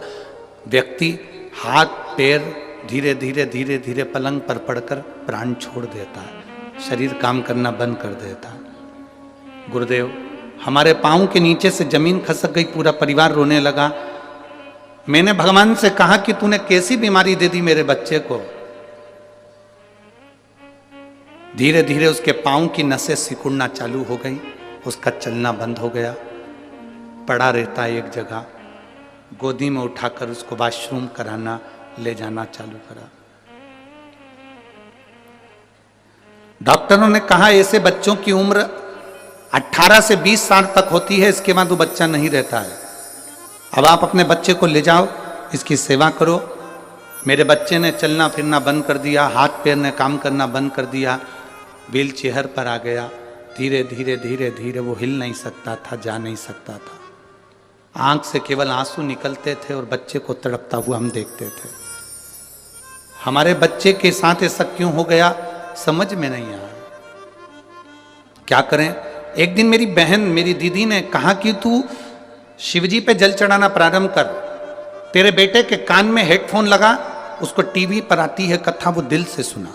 व्यक्ति हाथ पैर धीरे धीरे धीरे धीरे पलंग पर पड़कर प्राण छोड़ देता है, शरीर काम करना बंद कर देता है। गुरुदेव, हमारे पांव के नीचे से जमीन खसक गई, पूरा परिवार रोने लगा। मैंने भगवान से कहा कि तूने कैसी बीमारी दे दी मेरे बच्चे को। धीरे धीरे उसके पांव की नसें सिकुड़ना चालू हो गई, उसका चलना बंद हो गया, पड़ा रहता है एक जगह। गोदी में उठाकर उसको वॉशरूम कराना ले जाना चालू करा। डॉक्टरों ने कहा ऐसे बच्चों की उम्र 18 से 20 साल तक होती है, इसके बाद वो बच्चा नहीं रहता है। अब आप अपने बच्चे को ले जाओ, इसकी सेवा करो। मेरे बच्चे ने चलना फिरना बंद कर दिया, हाथ पैर ने काम करना बंद कर दिया, व्हील चेयर पर आ गया। धीरे धीरे धीरे धीरे वो हिल नहीं सकता था, जा नहीं सकता था। आंख से केवल आंसू निकलते थे और बच्चे को तड़पता हुआ हम देखते थे। हमारे बच्चे के साथ ऐसा क्यों हो गया समझ में नहीं आया। क्या करें? एक दिन मेरी बहन, मेरी दीदी ने कहा कि तू शिवजी पे जल चढ़ाना प्रारंभ कर, तेरे बेटे के कान में हेडफोन लगा, उसको टीवी पर आती है कथा, वो दिल से सुना।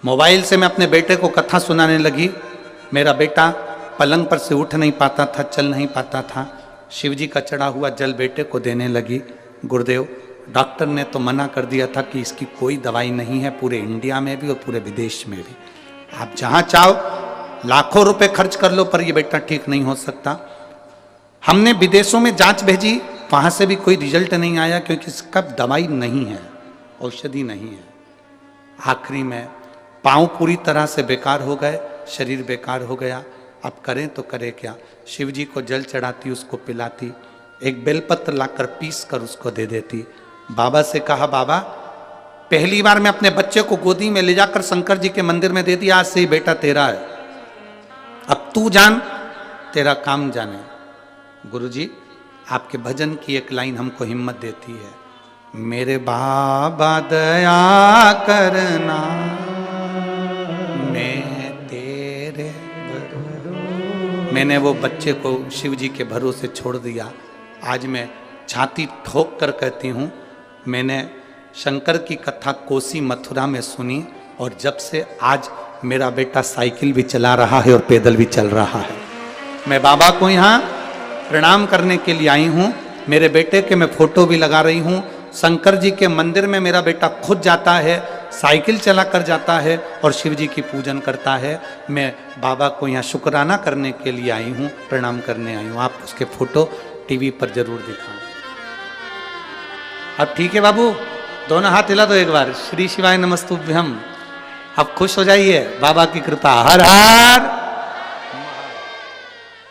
मोबाइल से मैं अपने बेटे को कथा सुनाने लगी। मेरा बेटा पलंग पर से उठ नहीं पाता था, चल नहीं पाता था। शिवजी का चढ़ा हुआ जल बेटे को देने लगी। गुरुदेव, डॉक्टर ने तो मना कर दिया था कि इसकी कोई दवाई नहीं है, पूरे इंडिया में भी और पूरे विदेश में भी। आप जहां चाहो लाखों रुपए खर्च कर लो, पर ये बेटा ठीक नहीं हो सकता। हमने विदेशों में जांच भेजी, वहां से भी कोई रिजल्ट नहीं आया, क्योंकि इसका दवाई नहीं है, औषधि नहीं है। आखिरी में पांव पूरी तरह से बेकार हो गए, शरीर बेकार हो गया। अब करें तो करें क्या? शिव जी को जल चढ़ाती, उसको पिलाती, एक बेलपत्र लाकर पीस कर उसको दे देती। बाबा से कहा, बाबा पहली बार मैं अपने बच्चे को गोदी में ले जाकर शंकर जी के मंदिर में दे दिया, आज से ही बेटा तेरा है, अब तू जान, तेरा काम जाने। गुरुजी, आपके भजन की एक लाइन हमको हिम्मत देती है, मेरे बाबा दया करना, मैं तेरे भरोसे। मैंने वो बच्चे को शिव जी के भरोसे छोड़ दिया। आज मैं छाती ठोक कर कहती हूँ, मैंने शंकर की कथा कोसी मथुरा में सुनी, और जब से आज मेरा बेटा साइकिल भी चला रहा है और पैदल भी चल रहा है। मैं बाबा को यहाँ प्रणाम करने के लिए आई हूँ। मेरे बेटे के मैं फोटो भी लगा रही हूँ। शंकर जी के मंदिर में मेरा बेटा खुद जाता है, साइकिल चला कर जाता है और शिव जी की पूजन करता है। मैं बाबा को यहाँ शुक्राना करने के लिए आई हूँ, प्रणाम करने आई हूँ। आप उसके फोटो टीवी पर जरूर दिखाएं। अब ठीक है बाबू, दोनों हाथ हिला दो एक बार, श्री शिवाय नमस्तुभ्यम। अब खुश हो जाइए, बाबा की कृपा। हर हर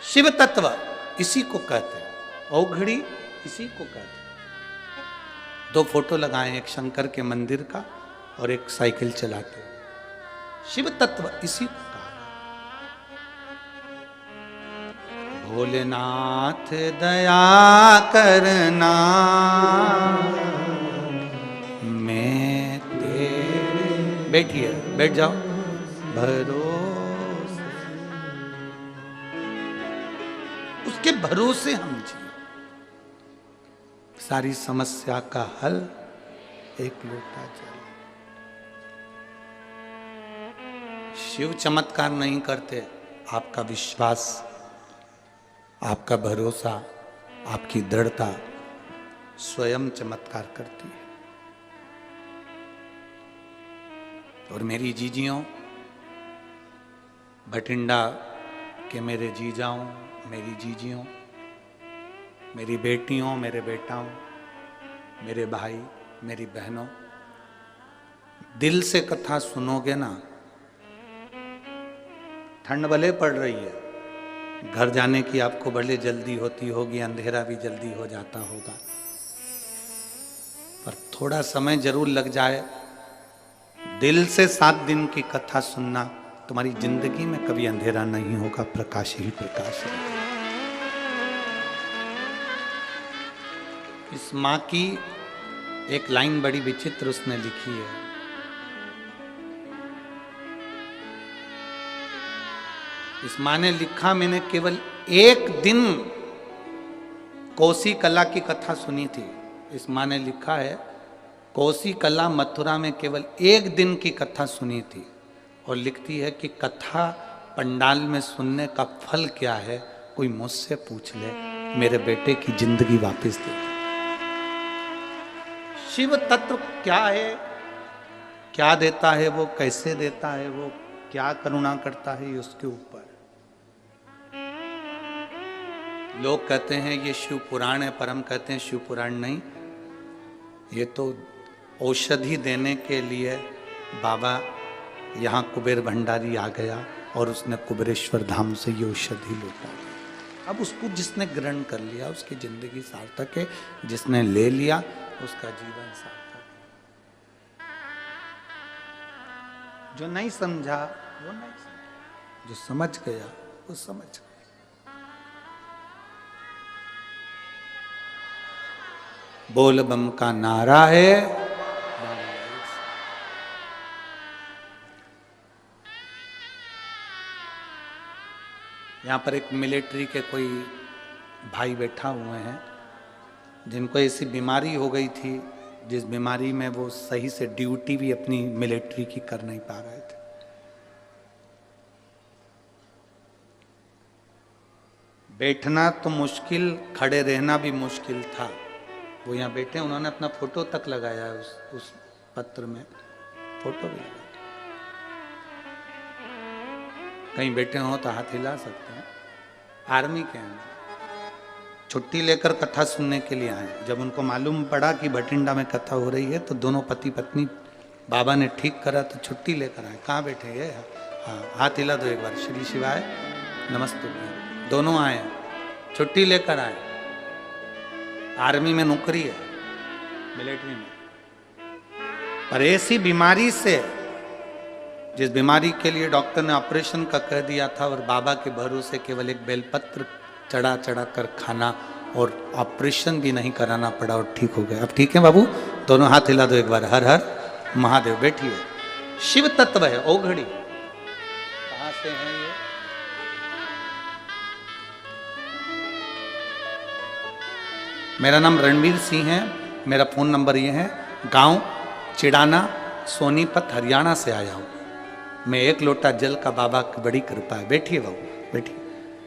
शिव तत्व इसी को कहते हैं, औघड़ी इसी को कहते हैं। दो फोटो लगाए, एक शंकर के मंदिर का और एक साइकिल चलाते। शिव तत्व इसी को कहा। भोलेनाथ दया करना, मैं तेरे। बैठिए, बैठ जाओ। भरोसे, उसके भरोसे हम जिए। सारी समस्या का हल एक लोटा जल। शिव चमत्कार नहीं करते, आपका विश्वास, आपका भरोसा, आपकी दृढ़ता स्वयं चमत्कार करती है। और मेरी जीजियों, भटिंडा के मेरे जीजाओं, मेरी जीजियों, मेरी बेटियों, मेरे बेटाओं, मेरे भाई, मेरी बहनों, दिल से कथा सुनोगे ना। ठंड भले पड़ रही है, घर जाने की आपको भले जल्दी होती होगी, अंधेरा भी जल्दी हो जाता होगा, पर थोड़ा समय जरूर लग जाए। दिल से 7 दिन की कथा सुनना, तुम्हारी जिंदगी में कभी अंधेरा नहीं होगा, प्रकाश ही प्रकाश है। इस माँ की एक लाइन बड़ी विचित्र उसने लिखी है। इस माँ ने लिखा, मैंने केवल एक दिन कोसी कला की कथा सुनी थी। इस माँ ने लिखा है, कोसी कला मथुरा में केवल एक दिन की कथा सुनी थी, और लिखती है कि कथा पंडाल में सुनने का फल क्या है, कोई मुझसे पूछ ले, मेरे बेटे की जिंदगी वापस दे। शिव तत्व क्या है, क्या देता है वो, कैसे देता है वो, क्या करुणा करता है, ये उसके ऊपर। लोग कहते हैं ये शिव पुराण है, पर हम कहते हैं शिव पुराण नहीं, ये तो औषधि देने के लिए बाबा यहाँ कुबेर भंडारी आ गया और उसने कुबेरेश्वर धाम से ये औषधि लौटा। अब उसको जिसने ग्रहण कर लिया उसकी जिंदगी सार्थक है, जिसने ले लिया उसका जीवन सार्थक। जो नहीं समझा वो नहीं समझा, जो समझ गया वो समझ गया। बोल बम का नारा है, यहाँ पर एक मिलिट्री के कोई भाई बैठा हुए हैं जिनको ऐसी बीमारी हो गई थी जिस बीमारी में वो सही से ड्यूटी भी अपनी मिलिट्री की कर नहीं पा रहे थे। बैठना तो मुश्किल, खड़े रहना भी मुश्किल था। वो यहाँ बैठे, उन्होंने अपना फोटो तक लगाया है उस पत्र में, फोटो भी लगाया। कहीं बैठे हो तो हाथ हिला सकते हैं। आर्मी के हैं, छुट्टी लेकर कथा सुनने के लिए आए। जब उनको मालूम पड़ा कि भटिंडा में कथा हो रही है तो दोनों पति पत्नी बाबा ने ठीक करा तो छुट्टी लेकर आए। कहाँ बैठे ये? हाँ, हाथ हिला दो एक बार। श्री शिवाय नमस्ते। दोनों आए, छुट्टी लेकर आए। आर्मी में नौकरी है, मिलिट्री में, पर ऐसी बीमारी से, जिस बीमारी के लिए डॉक्टर ने ऑपरेशन का कह दिया था और बाबा के भरोसे केवल एक बेलपत्र चढ़ा चढ़ा कर खाना और ऑपरेशन भी नहीं कराना पड़ा और ठीक हो गया। अब ठीक है बाबू? दोनों हाथ हिला दो एक बार। हर हर महादेव। बैठिए। शिव तत्व है ओघड़ी। कहां से है ये? मेरा नाम रणवीर सिंह है। मेरा फोन नंबर ये है। गांव चिड़ाना, सोनीपत, हरियाणा से आया हूं। मैं एक लोटा जल का बाबा की बड़ी कृपा है। बैठिए बाबू, बैठिए।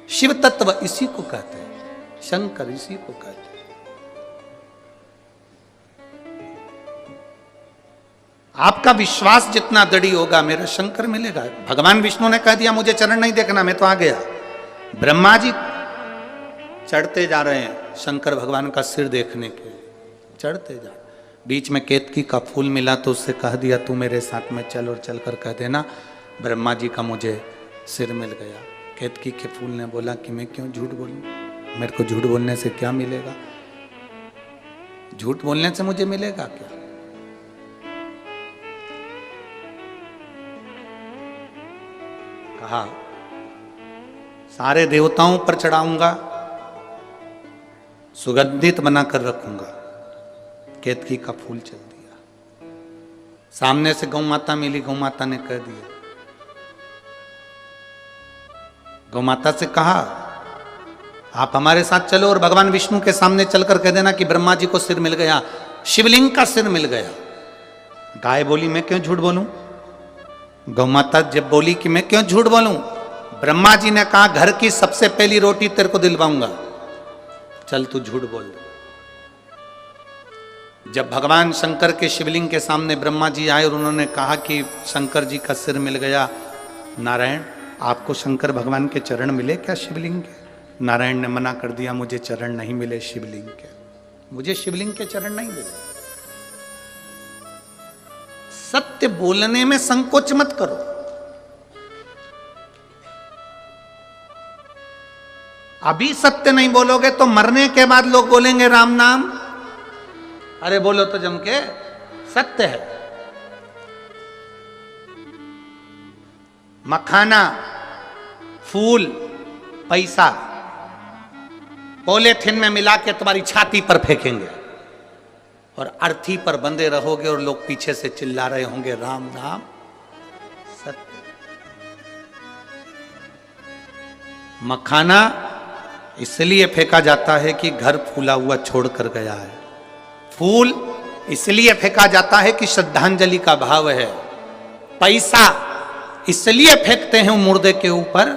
शिव तत्व इसी को कहते हैं, शंकर इसी को कहते हैं। आपका विश्वास जितना दृढ़ होगा मेरा शंकर मिलेगा। भगवान विष्णु ने कह दिया मुझे चरण नहीं देखना, मैं तो आ गया। ब्रह्मा जी चढ़ते जा रहे हैं शंकर भगवान का सिर देखने के, चढ़ते जा। बीच में केतकी का फूल मिला तो उससे कह दिया तू मेरे साथ में चल, और चलकर कह देना ब्रह्मा जी का मुझे सिर मिल गया। केतकी के फूल ने बोला कि मैं क्यों झूठ बोलूं, मेरे को झूठ बोलने से क्या मिलेगा? झूठ बोलने से मुझे मिलेगा क्या? कहा सारे देवताओं पर चढ़ाऊंगा, सुगंधित बनाकर रखूंगा। केतकी का फूल चल दिया। सामने से गौ माता मिली, गौ माता ने कह दिया, गौ माता से कहा आप हमारे साथ चलो और भगवान विष्णु के सामने चलकर कह देना कि ब्रह्मा जी को सिर मिल गया, शिवलिंग का सिर मिल गया। गाय बोली मैं क्यों झूठ बोलूं? गौ माता जब बोली कि मैं क्यों झूठ बोलूं, ब्रह्मा जी ने कहा घर की सबसे पहली रोटी तेरे को दिलवाऊंगा, चल तू झूठ बोल। जब भगवान शंकर के शिवलिंग के सामने ब्रह्मा जी आए और उन्होंने कहा कि शंकर जी का सिर मिल गया, नारायण आपको शंकर भगवान के चरण मिले क्या शिवलिंग के? नारायण ने मना कर दिया, मुझे चरण नहीं मिले शिवलिंग के, मुझे शिवलिंग के चरण नहीं मिले। सत्य बोलने में संकोच मत करो। अभी सत्य नहीं बोलोगे तो मरने के बाद लोग बोलेंगे राम नाम। अरे बोलो तो जम के, सत्य है। मखाना, फूल, पैसा पॉलीथिन में मिला के तुम्हारी छाती पर फेंकेंगे और अर्थी पर बंधे रहोगे और लोग पीछे से चिल्ला रहे होंगे राम नाम। सत्य। मखाना इसलिए फेंका जाता है कि घर फूला हुआ छोड़कर गया है। फूल इसलिए फेंका जाता है कि श्रद्धांजलि का भाव है। पैसा इसलिए फेंकते हैं मुर्दे के ऊपर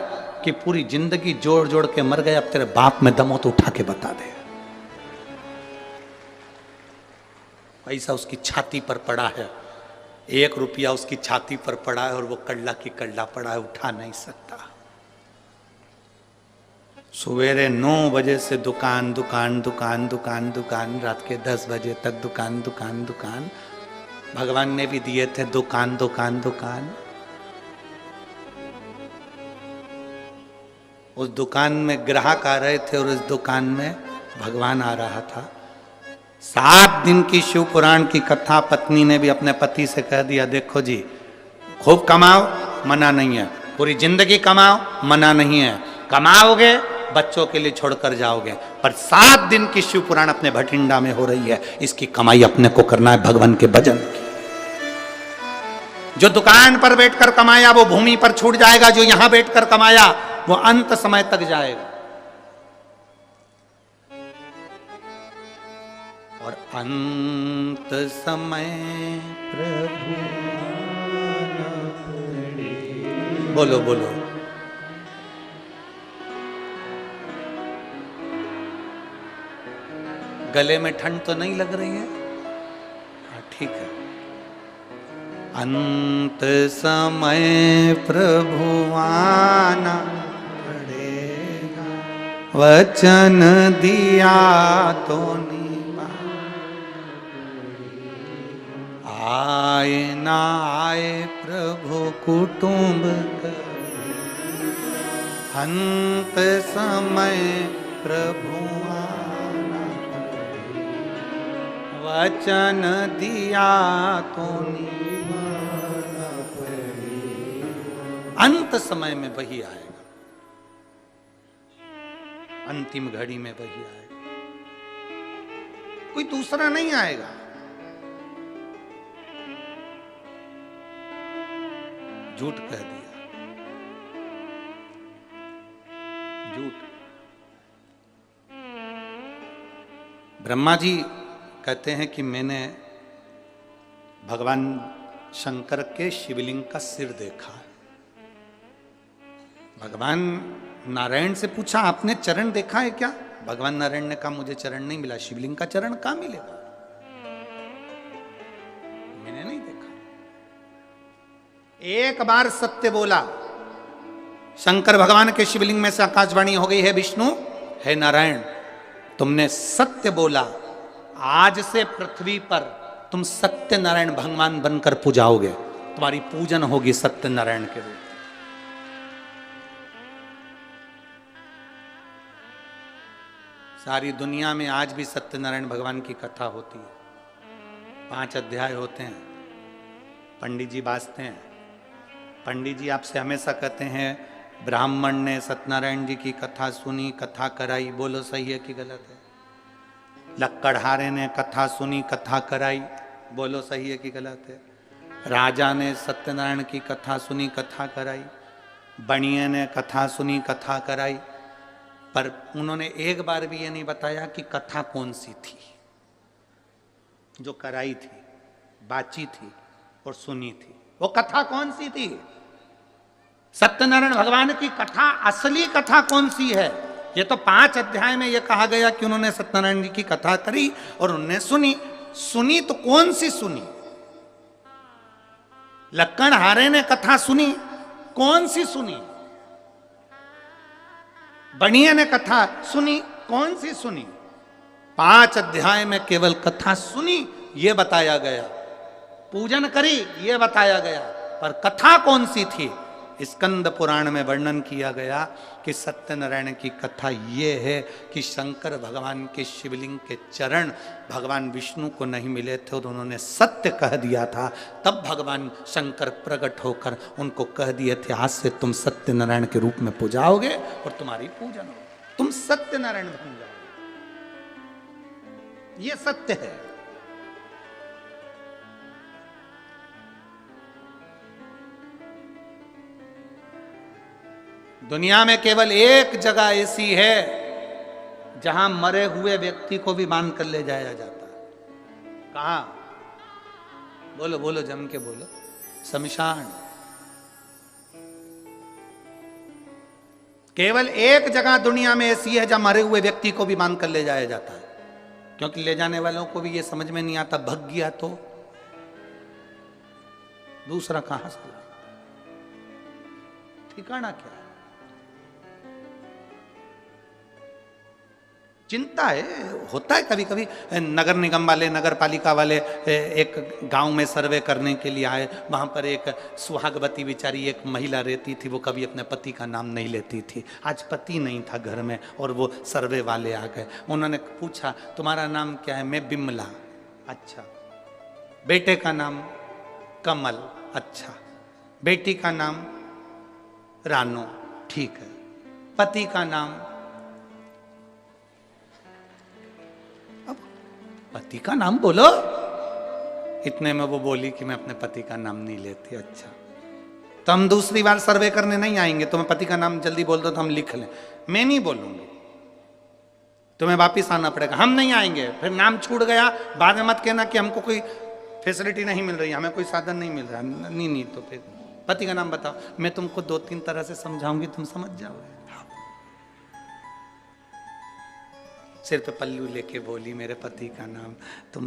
कि पूरी जिंदगी जोड़ जोड़ के मर गए, अब तेरे बाप में दम हो तो उठा के बता दे। पैसा उसकी छाती पर पड़ा है, 1 रुपया उसकी छाती पर पड़ा है और वो कल्ला की कल्ला पड़ा है, उठा नहीं सकता। सवेरे 9 बजे से दुकान दुकान दुकान दुकान दुकान, रात के 10 बजे तक दुकान दुकान दुकान। भगवान ने भी दिए थे दुकान दुकान दुकान। उस दुकान में ग्राहक आ रहे थे और उस दुकान में भगवान आ रहा था। 7 दिन की शिव पुराण की कथा पत्नी ने भी अपने पति से कह दिया, देखो जी खूब कमाओ, मना नहीं है, पूरी जिंदगी कमाओ, मना नहीं है, कमाओगे बच्चों के लिए छोड़कर जाओगे, पर 7 दिन की शिव पुराण अपने भटिंडा में हो रही है, इसकी कमाई अपने को करना है भगवान के भजन की। जो दुकान पर बैठकर कमाया वो भूमि पर छूट जाएगा, जो यहां बैठकर कमाया वो अंत समय तक जाएगा। और अंत समय प्रभु बोलो बोलो, गले में ठंड तो नहीं लग रही है? हाँ ठीक है। अंत समय प्रभु आना पड़ेगा, वचन दिया तो निभा, आए ना आए प्रभु कुटुंब कर, अंत समय प्रभु आना पड़ेगा, वचन दिया तो निभाना पड़ेगा। अंत समय में वही आएगा, अंतिम घड़ी में वही आएगा, कोई दूसरा नहीं आएगा। झूठ कह दिया, झूठ। ब्रह्मा जी कहते हैं कि मैंने भगवान शंकर के शिवलिंग का सिर देखा है। भगवान नारायण से पूछा आपने चरण देखा है क्या? भगवान नारायण ने कहा मुझे चरण नहीं मिला, शिवलिंग का चरण कहां मिलेगा, मैंने नहीं देखा। एक बार सत्य बोला, शंकर भगवान के शिवलिंग में से आकाशवाणी हो गई है, विष्णु है नारायण तुमने सत्य बोला, आज से पृथ्वी पर तुम सत्य नारायण भगवान बनकर पूजाओगे, तुम्हारी पूजन होगी सत्य नारायण के रूप। सारी दुनिया में आज भी सत्यनारायण भगवान की कथा होती है, 5 अध्याय होते हैं, पंडित जी बाजते हैं। पंडित जी आपसे हमेशा कहते हैं ब्राह्मण ने सत्यनारायण जी की कथा सुनी, कथा कराई, बोलो सही है कि गलत है? लक्कड़हारे ने कथा सुनी, कथा कराई, बोलो सही है कि गलत है? राजा ने सत्यनारायण की कथा सुनी, कथा कराई, बणिये ने कथा सुनी, कथा कराई, पर उन्होंने एक बार भी ये नहीं बताया कि कथा कौन सी थी जो कराई थी, बाची थी और सुनी थी। वो कथा कौन सी थी? सत्यनारायण भगवान की कथा, असली कथा कौन सी है? ये तो 5 अध्याय में ये कहा गया कि उन्होंने सत्यनारायण जी की कथा करी और उन्होंने सुनी। सुनी तो कौन सी सुनी? लक्कड़हारे ने कथा सुनी, कौन सी सुनी? बणिया ने कथा सुनी, कौन सी सुनी? 5 अध्याय में केवल कथा सुनी ये बताया गया, पूजन करी ये बताया गया, पर कथा कौन सी थी? स्कंद पुराण में वर्णन किया गया कि सत्यनारायण की कथा ये है कि शंकर भगवान के शिवलिंग के चरण भगवान विष्णु को नहीं मिले थे और उन्होंने सत्य कह दिया था, तब भगवान शंकर प्रकट होकर उनको कह दिए थे आज से तुम सत्यनारायण के रूप में पूजाओगे और तुम्हारी पूजन होगी, तुम सत्यनारायण बन जाओगे। ये सत्य है। दुनिया में केवल एक जगह ऐसी है जहां मरे हुए व्यक्ति को भी बांध कर ले जाया जाता है। कहां? बोलो बोलो, जम के बोलो। शमशान। केवल एक जगह दुनिया में ऐसी है जहां मरे हुए व्यक्ति को भी बांध कर ले जाया जाता है, क्योंकि ले जाने वालों को भी यह समझ में नहीं आता, भग गया तो दूसरा कहां से ठिकाना क्या है? चिंता है, होता है कभी कभी। नगर निगम वाले, नगर पालिका वाले एक गांव में सर्वे करने के लिए आए, वहां पर एक सुहागवती बेचारी एक महिला रहती थी, वो कभी अपने पति का नाम नहीं लेती थी। आज पति नहीं था घर में और वो सर्वे वाले आ गए, उन्होंने पूछा तुम्हारा नाम क्या है? मैं बिमला। अच्छा। बेटे का नाम? कमल। अच्छा। बेटी का नाम? रानो। ठीक है। पति का नाम? पति का नाम बोलो। इतने में वो बोली कि मैं अपने पति का नाम नहीं लेती। अच्छा। तो हम दूसरी बार सर्वे करने नहीं आएंगे। तुम्हें पति का नाम जल्दी बोल दो तो हम लिख लें। मैं नहीं बोलूंगी, तुम्हें वापिस आना पड़ेगा। हम नहीं आएंगे, फिर नाम छूट गया बाद में मत कहना कि हमको कोई फैसिलिटी नहीं मिल रही, हमें कोई साधन नहीं मिल रहा। नहीं तो फिर पति का नाम बताओ। मैं तुमको 2-3 तरह से समझाऊंगी, तुम समझ जाओगे। सिर पे पल्लू लेके बोली मेरे पति का नाम। तुम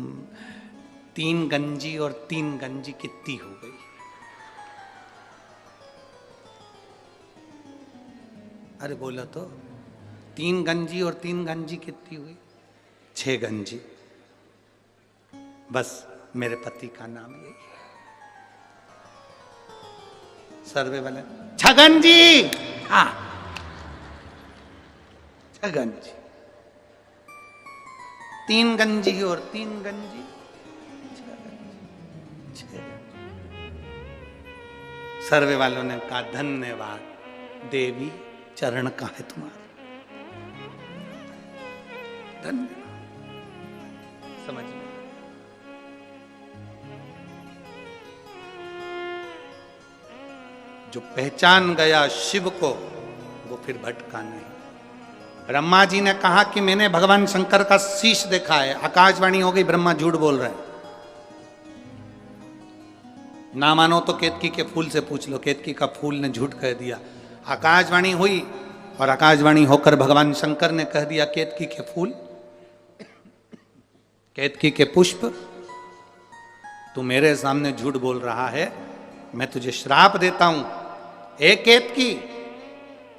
3 गंजी और 3 गंजी कितनी हो गई? अरे बोलो तो, 3 गंजी और 3 गंजी कितनी हुई? 6 गंजी। बस मेरे पति का नाम यही है। सर्वे वाले छगन जी, हाँ छगन जी, 3 गंजी और 3 गंजी, 6 गंजी। सर्वे वालों ने कहा धन्यवाद देवी, चरण का है तुम्हारा, धन्यवाद। समझ में जो पहचान गया शिव को वो फिर भटका नहीं। ब्रह्मा जी ने कहा कि मैंने भगवान शंकर का शीश देखा है। आकाशवाणी हो गई, ब्रह्मा झूठ बोल रहे हैं। ना मानो तो केतकी के फूल से पूछ लो, केतकी का फूल ने झूठ कह दिया। आकाशवाणी हुई और आकाशवाणी होकर भगवान शंकर ने कह दिया केतकी के फूल, केतकी के पुष्प, तू मेरे सामने झूठ बोल रहा है, मैं तुझे श्राप देता हूं। एक केतकी,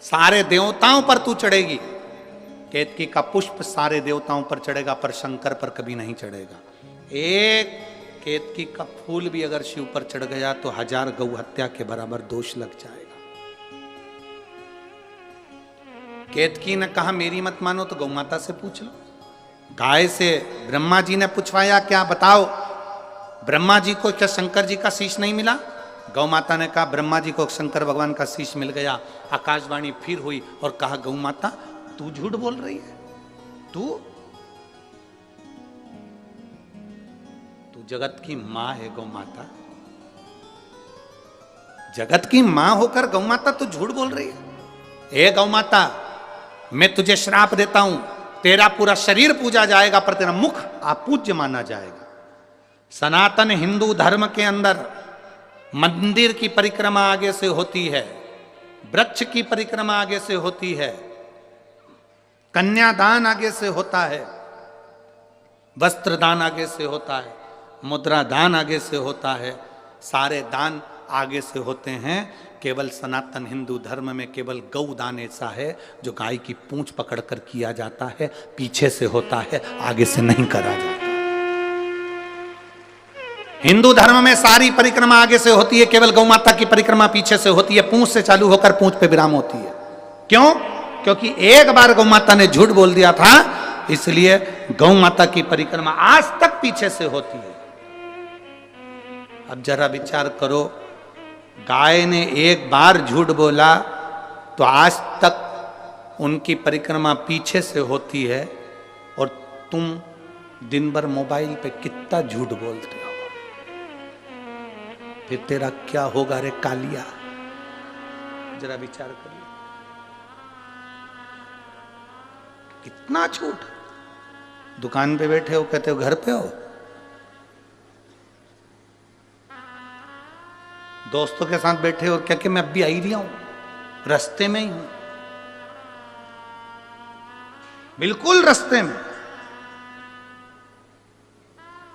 सारे देवताओं पर तू चढ़ेगी। केतकी का पुष्प सारे देवताओं पर चढ़ेगा पर शंकर पर कभी नहीं चढ़ेगा। एक केतकी का फूल भी अगर शिव पर चढ़ गया तो 1000 गौ हत्या के बराबर दोष लग जाएगा। केतकी ने कहा मेरी मत मानो तो गौ माता से पूछ लो। गाय से ब्रह्मा जी ने पूछवाया क्या बताओ, ब्रह्मा जी को क्या शंकर जी का शीश नहीं मिला? गौ माता ने कहा ब्रह्मा जी को शंकर भगवान का शीश मिल गया। आकाशवाणी फिर हुई और कहा गौ माता तू झूठ बोल रही है, तू जगत की मां है गौ माता, जगत की मां होकर गौ माता तू झूठ बोल रही है। ए गौ माता, मैं तुझे श्राप देता हूं, तेरा पूरा शरीर पूजा जाएगा पर तेरा मुख अपूज्य माना जाएगा। सनातन हिंदू धर्म के अंदर मंदिर की परिक्रमा आगे से होती है, वृक्ष की परिक्रमा आगे से होती है, कन्यादान आगे से होता है, वस्त्र दान आगे से होता है, मुद्रा दान आगे से होता है, सारे दान आगे से होते हैं। केवल सनातन हिंदू धर्म में केवल गौ दान ऐसा है जो गाय की पूंछ पकड़कर किया जाता है, पीछे से होता है, आगे से नहीं करा जाता। हिंदू धर्म में सारी परिक्रमा आगे से होती है, केवल गौ माता की परिक्रमा पीछे से होती है, पूंछ से चालू होकर पूंछ पे विराम होती है। क्यों? क्योंकि एक बार गौ माता ने झूठ बोल दिया था, इसलिए गौ माता की परिक्रमा आज तक पीछे से होती है। अब जरा विचार करो, गाय ने एक बार झूठ बोला तो आज तक उनकी परिक्रमा पीछे से होती है, और तुम दिन भर मोबाइल पे कितना झूठ बोलते हो, फिर तेरा क्या होगा रे कालिया? जरा विचार करिए, कितना झूठ। दुकान पे बैठे हो, कहते हो घर पे हो, दोस्तों के साथ बैठे हो और क्या कि मैं अभी आई रहा हूं, रास्ते में ही हूं, बिल्कुल रास्ते में।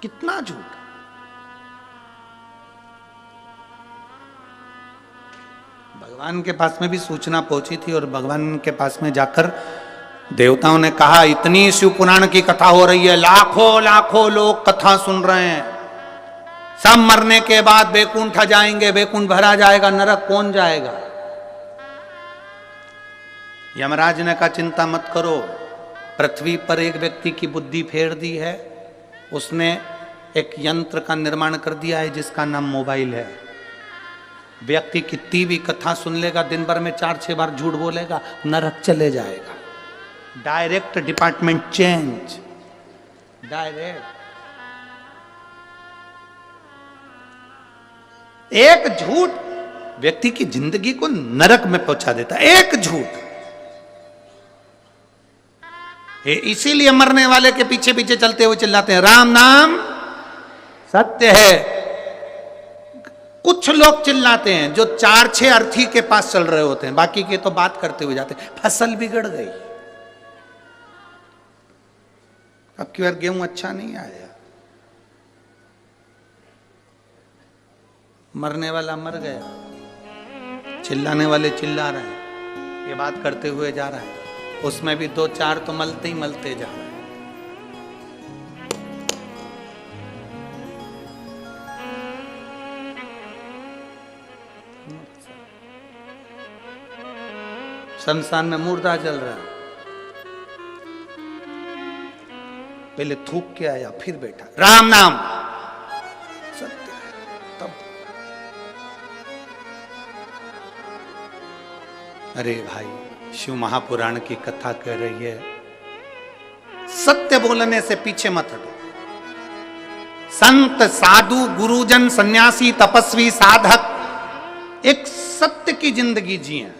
कितना झूठ। भगवान के पास में भी सूचना पहुंची थी और भगवान के पास में जाकर देवताओं ने कहा इतनी शिव पुराण की कथा हो रही है, लाखों लाखों लोग कथा सुन रहे हैं, सब मरने के बाद बैकुंठ जाएंगे, बैकुंठ भरा जाएगा, नरक कौन जाएगा? यमराज ने कहा चिंता मत करो, पृथ्वी पर एक व्यक्ति की बुद्धि फेर दी है, उसने एक यंत्र का निर्माण कर दिया है जिसका नाम मोबाइल है। व्यक्ति कितनी भी कथा सुन लेगा, दिन भर में 4-6 बार झूठ बोलेगा, नरक चले जाएगा। Direct department change, direct. एक झूठ व्यक्ति की जिंदगी को नरक में पहुंचा देता है, एक झूठ। इसीलिए मरने वाले के पीछे पीछे चलते हुए चिल्लाते हैं राम नाम सत्य है। कुछ लोग चिल्लाते हैं जो 4-6 अर्थी के पास चल रहे होते हैं, बाकी के तो बात करते हुए जाते हैं। फसल बिगड़ गई, अब की बार गेहूं अच्छा नहीं आया, मरने वाला मर गया, चिल्लाने वाले चिल्ला रहे हैं, ये बात करते हुए जा रहा है, उसमें भी 2-4 तो मलते ही मलते जा रहे हैं। शमशान में मुर्दा जल रहा है, पहले थूक के आया फिर बैठा राम नाम सत्य है। तब अरे भाई, शिव महापुराण की कथा कह रही है, सत्य बोलने से पीछे मत हटो। संत साधु गुरुजन सन्यासी तपस्वी साधक एक सत्य की जिंदगी जिए,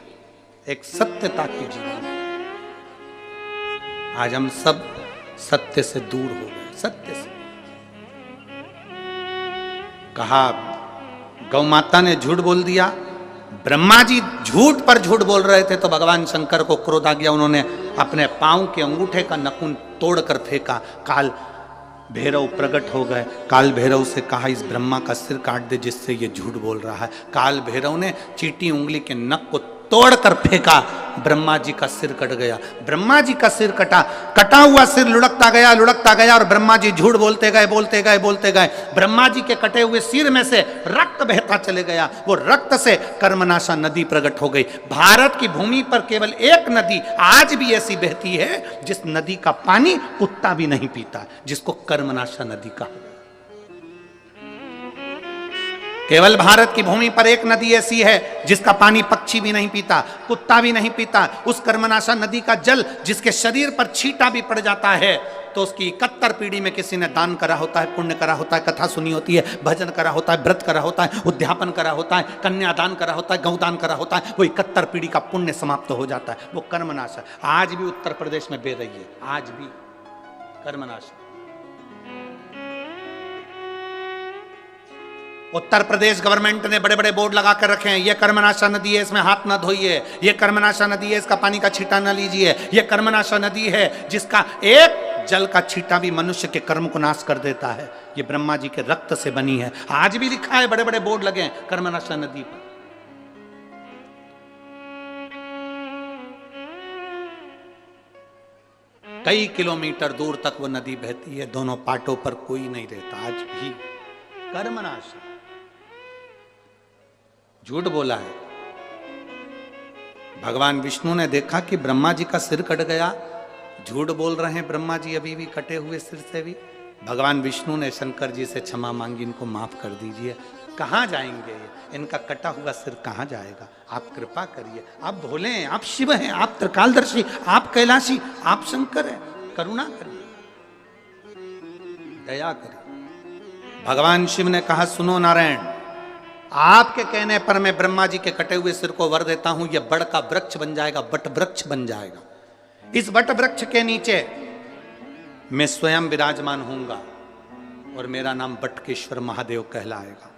एक सत्यता की जिंदगी। आज हम सब सत्य से दूर हो गए। सत्य से कहा गौ माता ने झूठ बोल दिया, ब्रह्मा जी झूठ पर झूठ बोल रहे थे तो भगवान शंकर को क्रोध आ गया, उन्होंने अपने पांव के अंगूठे का नखून तोड़कर फेंका। काल भैरव प्रकट हो गए, काल भैरव से कहा इस ब्रह्मा का सिर काट दे जिससे ये झूठ बोल रहा है। काल भैरव ने चीटी उंगली के नख को तोड़कर फेंका, ब्रह्मा जी का सिर कट गया। ब्रह्मा जी का सिर कटा, कटा हुआ सिर लुढ़कता गया और ब्रह्मा जी झूठ बोलते गए। ब्रह्मा जी के कटे हुए सिर में से रक्त बहता चले गया, वो रक्त से कर्मनाशा नदी प्रकट हो गई। भारत की भूमि पर केवल एक नदी आज भी ऐसी बहती है जिस नदी का पानी कुत्ता भी नहीं पीता, जिसको कर्मनाशा नदी कहा। केवल भारत की भूमि पर एक नदी ऐसी है जिसका पानी पक्षी भी नहीं पीता, कुत्ता भी नहीं पीता। उस कर्मनाशा नदी का जल जिसके शरीर पर छींटा भी पड़ जाता है तो उसकी 71 पीढ़ी में किसी ने दान करा होता है, पुण्य करा होता है, कथा सुनी होती है, भजन करा होता है, व्रत करा होता है, उद्यापन करा होता है, कन्यादान करा होता है, गौदान करा होता है, वो 71 पीढ़ी का पुण्य समाप्त हो जाता है। वो कर्मनाशा आज भी उत्तर प्रदेश में बह रही है, आज भी कर्मनाशा। उत्तर प्रदेश गवर्नमेंट ने बड़े बड़े बोर्ड लगा कर रखे हैं, ये कर्मनाशा नदी है, इसमें हाथ न धोइए, ये कर्मनाशा नदी है, इसका पानी का छींटा न लीजिए, ये कर्मनाशा नदी है जिसका एक जल का छींटा भी मनुष्य के कर्म को नाश कर देता है, ये ब्रह्मा जी के रक्त से बनी है। आज भी लिखा है, बड़े बड़े बोर्ड लगे हैं कर्मनाशा नदी पर। कई किलोमीटर दूर तक वो नदी बहती है, दोनों पाटों पर कोई नहीं रहता। आज भी कर्मनाशा, झूठ बोला है। भगवान विष्णु ने देखा कि ब्रह्मा जी का सिर कट गया, झूठ बोल रहे हैं ब्रह्मा जी अभी भी कटे हुए सिर से भी। भगवान विष्णु ने शंकर जी से क्षमा मांगी, इनको माफ कर दीजिए। कहाँ जाएंगे ये, इनका कटा हुआ सिर कहाँ जाएगा, आप कृपा करिए। आप भोले हैं, आप शिव हैं, आप त्रिकालदर्शी, आप कैलाशी, आप शंकर हैं, करुणा करिए, दया करिए। भगवान शिव ने कहा सुनो नारायण, आपके कहने पर मैं ब्रह्मा जी के कटे हुए सिर को वर देता हूं, यह बड़ का वृक्ष बन जाएगा, बट वृक्ष बन जाएगा। इस बट वृक्ष के नीचे मैं स्वयं विराजमान होऊंगा और मेरा नाम बटकेश्वर महादेव कहलाएगा।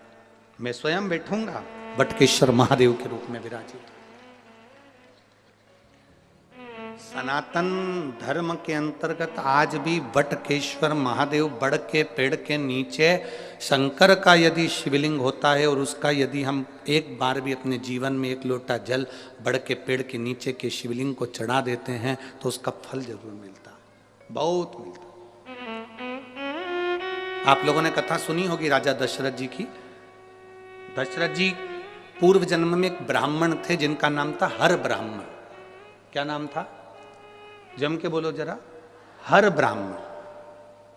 मैं स्वयं बैठूंगा बटकेश्वर महादेव के रूप में विराजित। सनातन धर्म के अंतर्गत आज भी बटकेश्वर महादेव बड़ के पेड़ के नीचे शंकर का यदि शिवलिंग होता है और उसका यदि हम एक बार भी अपने जीवन में एक लोटा जल बड़ के पेड़ के नीचे के शिवलिंग को चढ़ा देते हैं तो उसका फल जरूर मिलता, बहुत मिलता। आप लोगों ने कथा सुनी होगी राजा दशरथ जी की। दशरथ जी पूर्व जन्म में एक ब्राह्मण थे जिनका नाम था हर ब्राह्मण। क्या नाम था, जम के बोलो जरा, हर ब्राह्मण।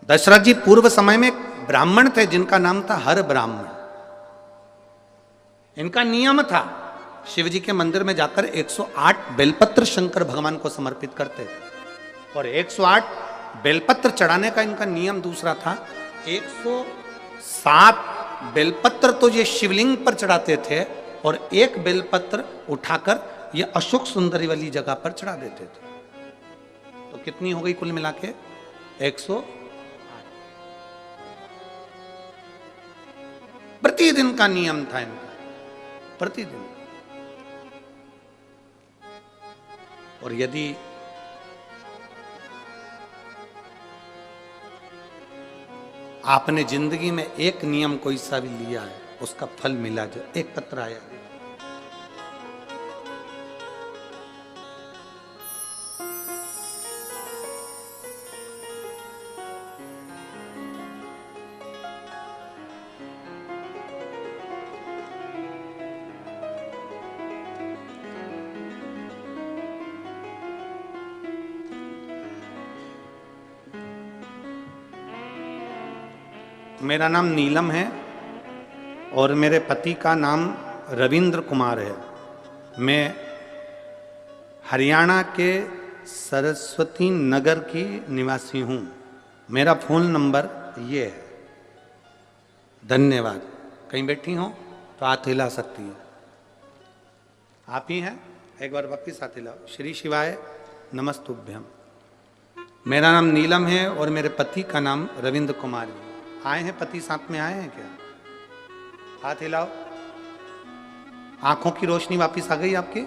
दशरथ जी पूर्व समय में ब्राह्मण थे जिनका नाम था हर ब्राह्मण। इनका नियम था शिव जी के मंदिर में जाकर 108 बेलपत्र शंकर भगवान को समर्पित करते थे और 108 बेलपत्र चढ़ाने का इनका नियम दूसरा था। 107 बेलपत्र तो ये शिवलिंग पर चढ़ाते थे और एक बेलपत्र उठाकर ये अशोक सुंदरी वाली जगह पर चढ़ा देते थे। तो कितनी हो गई कुल मिला के? 100। प्रतिदिन का नियम था इनका, प्रतिदिन। और यदि आपने जिंदगी में एक नियम कोई सा भी लिया है, उसका फल मिला, जो एक पत्र आया। मेरा नाम नीलम है और मेरे पति का नाम रविंद्र कुमार है। मैं हरियाणा के सरस्वती नगर की निवासी हूँ। मेरा फ़ोन नंबर ये है। धन्यवाद। कहीं बैठी हो तो हाथ हिला सकती है। आप ही हैं? एक बार वापिस हाथ हिलाओ। श्री शिवाय नमस्तुभ्यम। मेरा नाम नीलम है और मेरे पति का नाम रविंद्र कुमार है। आए हैं पति, साथ में आए हैं क्या? हाथ हिलाओ। आंखों की रोशनी वापस आ गई आपकी?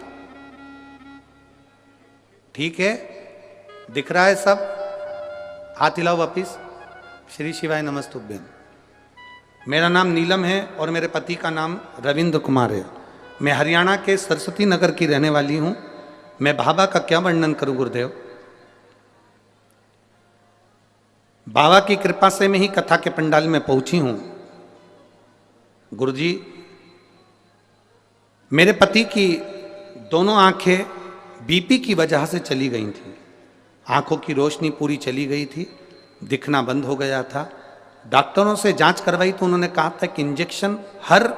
ठीक है, दिख रहा है सब? हाथ हिलाओ वापस। श्री शिवाय नमस्तुभ्यम। मेरा नाम नीलम है और मेरे पति का नाम रविंद्र कुमार है। मैं हरियाणा के सरस्वती नगर की रहने वाली हूं। मैं बाबा का क्या वर्णन करूं गुरुदेव? बाबा की कृपा से मैं ही कथा के पंडाल में पहुंची हूं। गुरुजी, मेरे पति की दोनों आंखें बीपी की वजह से चली गई थी। आंखों की रोशनी पूरी चली गई थी, दिखना बंद हो गया था। डॉक्टरों से जांच करवाई तो उन्होंने कहा था कि इंजेक्शन हर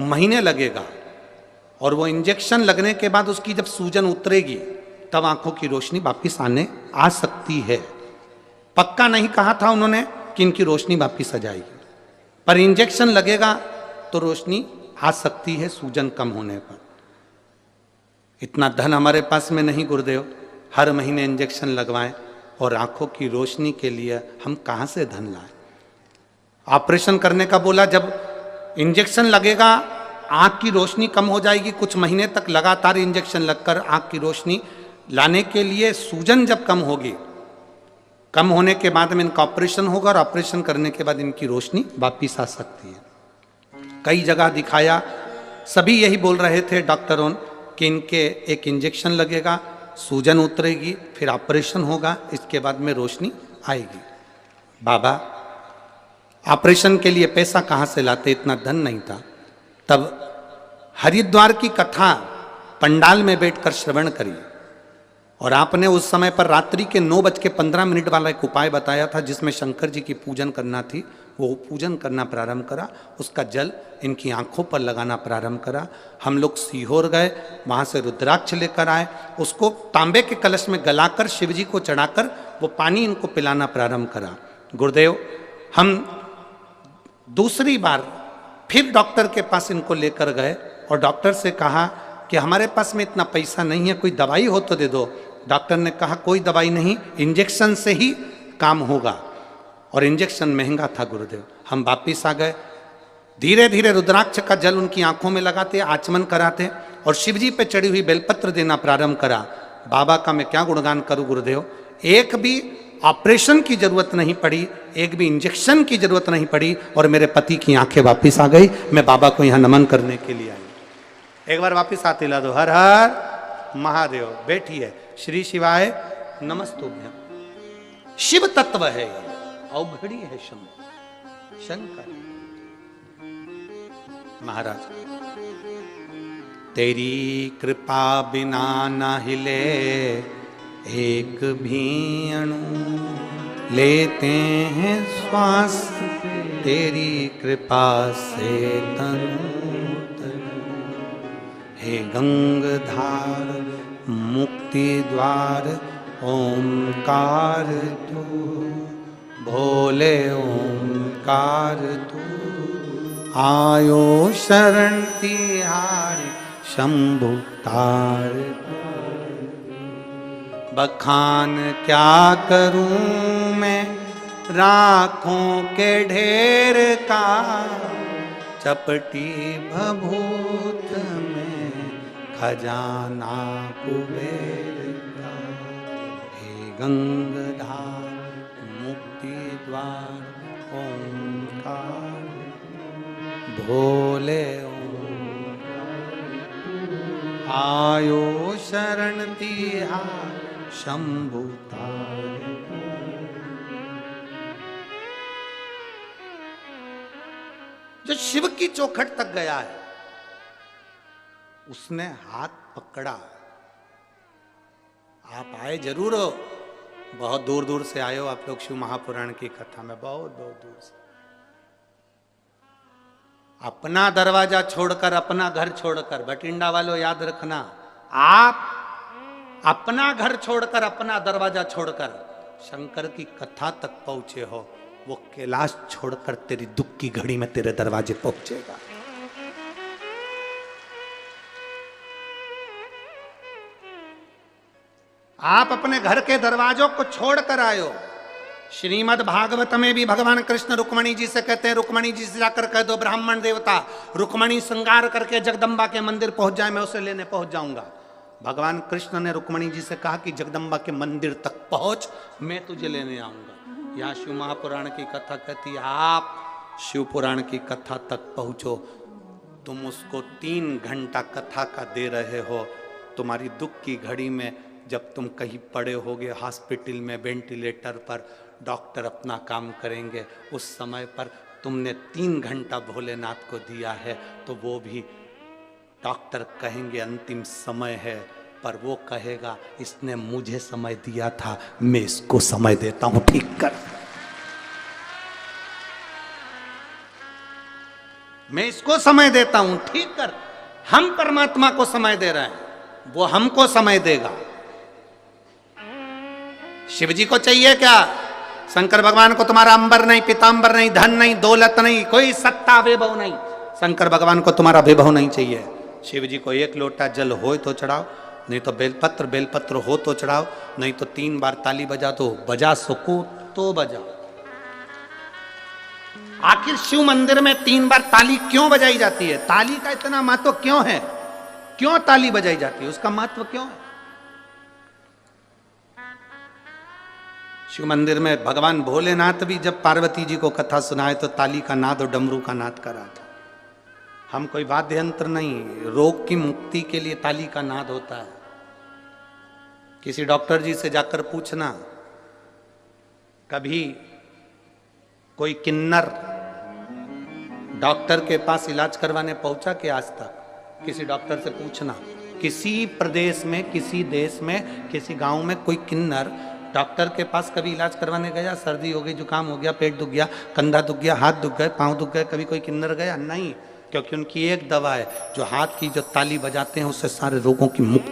महीने लगेगा और वो इंजेक्शन लगने के बाद उसकी जब सूजन उतरेगी तब आंखों की रोशनी वापिस आने आ सकती है। पक्का नहीं कहा था उन्होंने कि इनकी रोशनी वापिस आ जाएगी, पर इंजेक्शन लगेगा तो रोशनी आ सकती है सूजन कम होने पर। इतना धन हमारे पास में नहीं गुरुदेव, हर महीने इंजेक्शन लगवाएं और आंखों की रोशनी के लिए हम कहाँ से धन लाएं? ऑपरेशन करने का बोला, जब इंजेक्शन लगेगा आंख की रोशनी कम हो जाएगी। कुछ महीने तक लगातार इंजेक्शन लगकर आंख की रोशनी लाने के लिए सूजन जब कम होगी, कम होने के बाद में इनका ऑपरेशन होगा और ऑपरेशन करने के बाद इनकी रोशनी वापिस आ सकती है। कई जगह दिखाया, सभी यही बोल रहे थे डॉक्टरों कि इनके एक इंजेक्शन लगेगा, सूजन उतरेगी, फिर ऑपरेशन होगा, इसके बाद में रोशनी आएगी। बाबा ऑपरेशन के लिए पैसा कहाँ से लाते? इतना धन नहीं था। तब हरिद्वार की कथा पंडाल में बैठकर श्रवण करी और आपने उस समय पर रात्रि के 9:15 वाला एक उपाय बताया था जिसमें शंकर जी की पूजन करना थी। वो पूजन करना प्रारंभ करा, उसका जल इनकी आंखों पर लगाना प्रारंभ करा। हम लोग सीहोर गए, वहाँ से रुद्राक्ष लेकर आए, उसको तांबे के कलश में गलाकर शिव जी को चढ़ाकर वो पानी इनको पिलाना प्रारंभ करा। गुरुदेव, हम दूसरी बार फिर डॉक्टर के पास इनको लेकर गए और डॉक्टर से कहा कि हमारे पास में इतना पैसा नहीं है, कोई दवाई हो तो दे दो। डॉक्टर ने कहा कोई दवाई नहीं, इंजेक्शन से ही काम होगा। और इंजेक्शन महंगा था गुरुदेव। हम वापिस आ गए, धीरे धीरे रुद्राक्ष का जल उनकी आंखों में लगाते, आचमन कराते और शिव जी पे चढ़ी हुई बेलपत्र देना प्रारंभ करा। बाबा का मैं क्या गुणगान करूं गुरुदेव, एक भी ऑपरेशन की जरूरत नहीं पड़ी, एक भी इंजेक्शन की जरूरत नहीं पड़ी और मेरे पति की आंखें वापिस आ गई। मैं बाबा को यहाँ नमन करने के लिए आई। एक बार वापिस हाथ हिला दो। हर हर महादेव। बैठिए। श्री शिवाय नमस्तुभ्यम। शिव तत्व है ये, अवघड़ी है शंकर महाराज। तेरी कृपा बिना न हिले एक भी अणु, लेते हैं श्वास तेरी कृपा से तनु तनु। हे गंगाधार मुक्ति द्वार ओंकार तू, भोले ओंकार तू, आयो शरण तिहारी शंभु तार। बखान क्या करूं मैं राखों के ढेर का, चपटी भभूत में खजाना कुबेर का। हे गंगाधार मुक्ति द्वार ओंकार, भोले आयो शरण तिहार शंभु तार। जो शिव की चौखट तक गया है उसने हाथ पकड़ा। आप आए जरूर हो, बहुत दूर दूर से आए हो आप लोग शिव महापुराण की कथा में, बहुत बहुत दूर से। अपना दरवाजा छोड़कर, अपना घर छोड़कर, बठिंडा वालों याद रखना, आप अपना घर छोड़कर, अपना दरवाजा छोड़कर शंकर की कथा तक पहुंचे हो, वो कैलाश छोड़कर तेरी दुख की घड़ी में तेरे दरवाजे पहुंचेगा। आप अपने घर के दरवाजों को छोड़कर आए हो। श्रीमद् भागवत में भी भगवान कृष्ण रुक्मणी जी से कहते हैं, रुक्मणी जी से जाकर कह दो ब्राह्मण देवता रुक्मणी श्रृंगार करके जगदम्बा के मंदिर पहुंच जाए, मैं उसे लेने पहुंच जाऊंगा। भगवान कृष्ण ने रुक्मणी जी से कहा कि जगदम्बा के मंदिर तक पहुंच, मैं तुझे लेने आऊंगा। यहाँ शिव महापुराण की कथा कहती है, आप शिव पुराण की कथा तक पहुंचो। तुम उसको 3 घंटा कथा का दे रहे हो। तुम्हारी दुख की घड़ी में जब तुम कहीं पड़े होगे हॉस्पिटल में वेंटिलेटर पर, डॉक्टर अपना काम करेंगे, उस समय पर तुमने 3 घंटा भोलेनाथ को दिया है, तो वो भी डॉक्टर कहेंगे अंतिम समय है, पर वो कहेगा इसने मुझे समय दिया था, मैं इसको समय देता हूं, ठीक कर। मैं इसको समय देता हूं, ठीक कर। हम परमात्मा को समय दे रहे हैं, वो हमको समय देगा। शिव जी को चाहिए क्या? शंकर भगवान को तुम्हारा अंबर नहीं, पीतांबर नहीं, धन नहीं, दौलत नहीं, कोई सत्ता वैभव नहीं। शंकर भगवान को तुम्हारा वैभव नहीं चाहिए। शिव जी को 1 लोटा जल हो तो चढ़ाओ, नहीं तो बेलपत्र हो तो चढ़ाओ, नहीं तो 3 बार ताली बजा दो, बजा सको तो बजाओ। आखिर शिव मंदिर में 3 बार ताली क्यों बजाई जाती है? ताली का इतना महत्व क्यों है? क्यों ताली बजाई जाती है? उसका महत्व क्यों है? शिव मंदिर में भगवान भोलेनाथ भी जब पार्वती जी को कथा सुनाए तो ताली का नाद और डमरू का नाद करा था। हम कोई वाद्य यंत्र नहीं, रोग की मुक्ति के लिए ताली का नाद होता है। किसी डॉक्टर जी से जाकर पूछना, कभी कोई किन्नर डॉक्टर के पास इलाज करवाने पहुंचा कि आज तक? किसी डॉक्टर से पूछना, किसी प्रदेश में, किसी देश में, किसी गांव में कोई किन्नर डॉक्टर के पास कभी इलाज करवाने गया? सर्दी हो गई, जुकाम हो गया, पेट दुख गया, कंधा दुख गया, हाथ दुख गए, पांव दुख गए, कभी कोई किन्नर गया? नहीं, क्योंकि उनकी एक दवा है, जो हाथ की जो ताली बजाते हैं उससे सारे रोगों की मुक्ति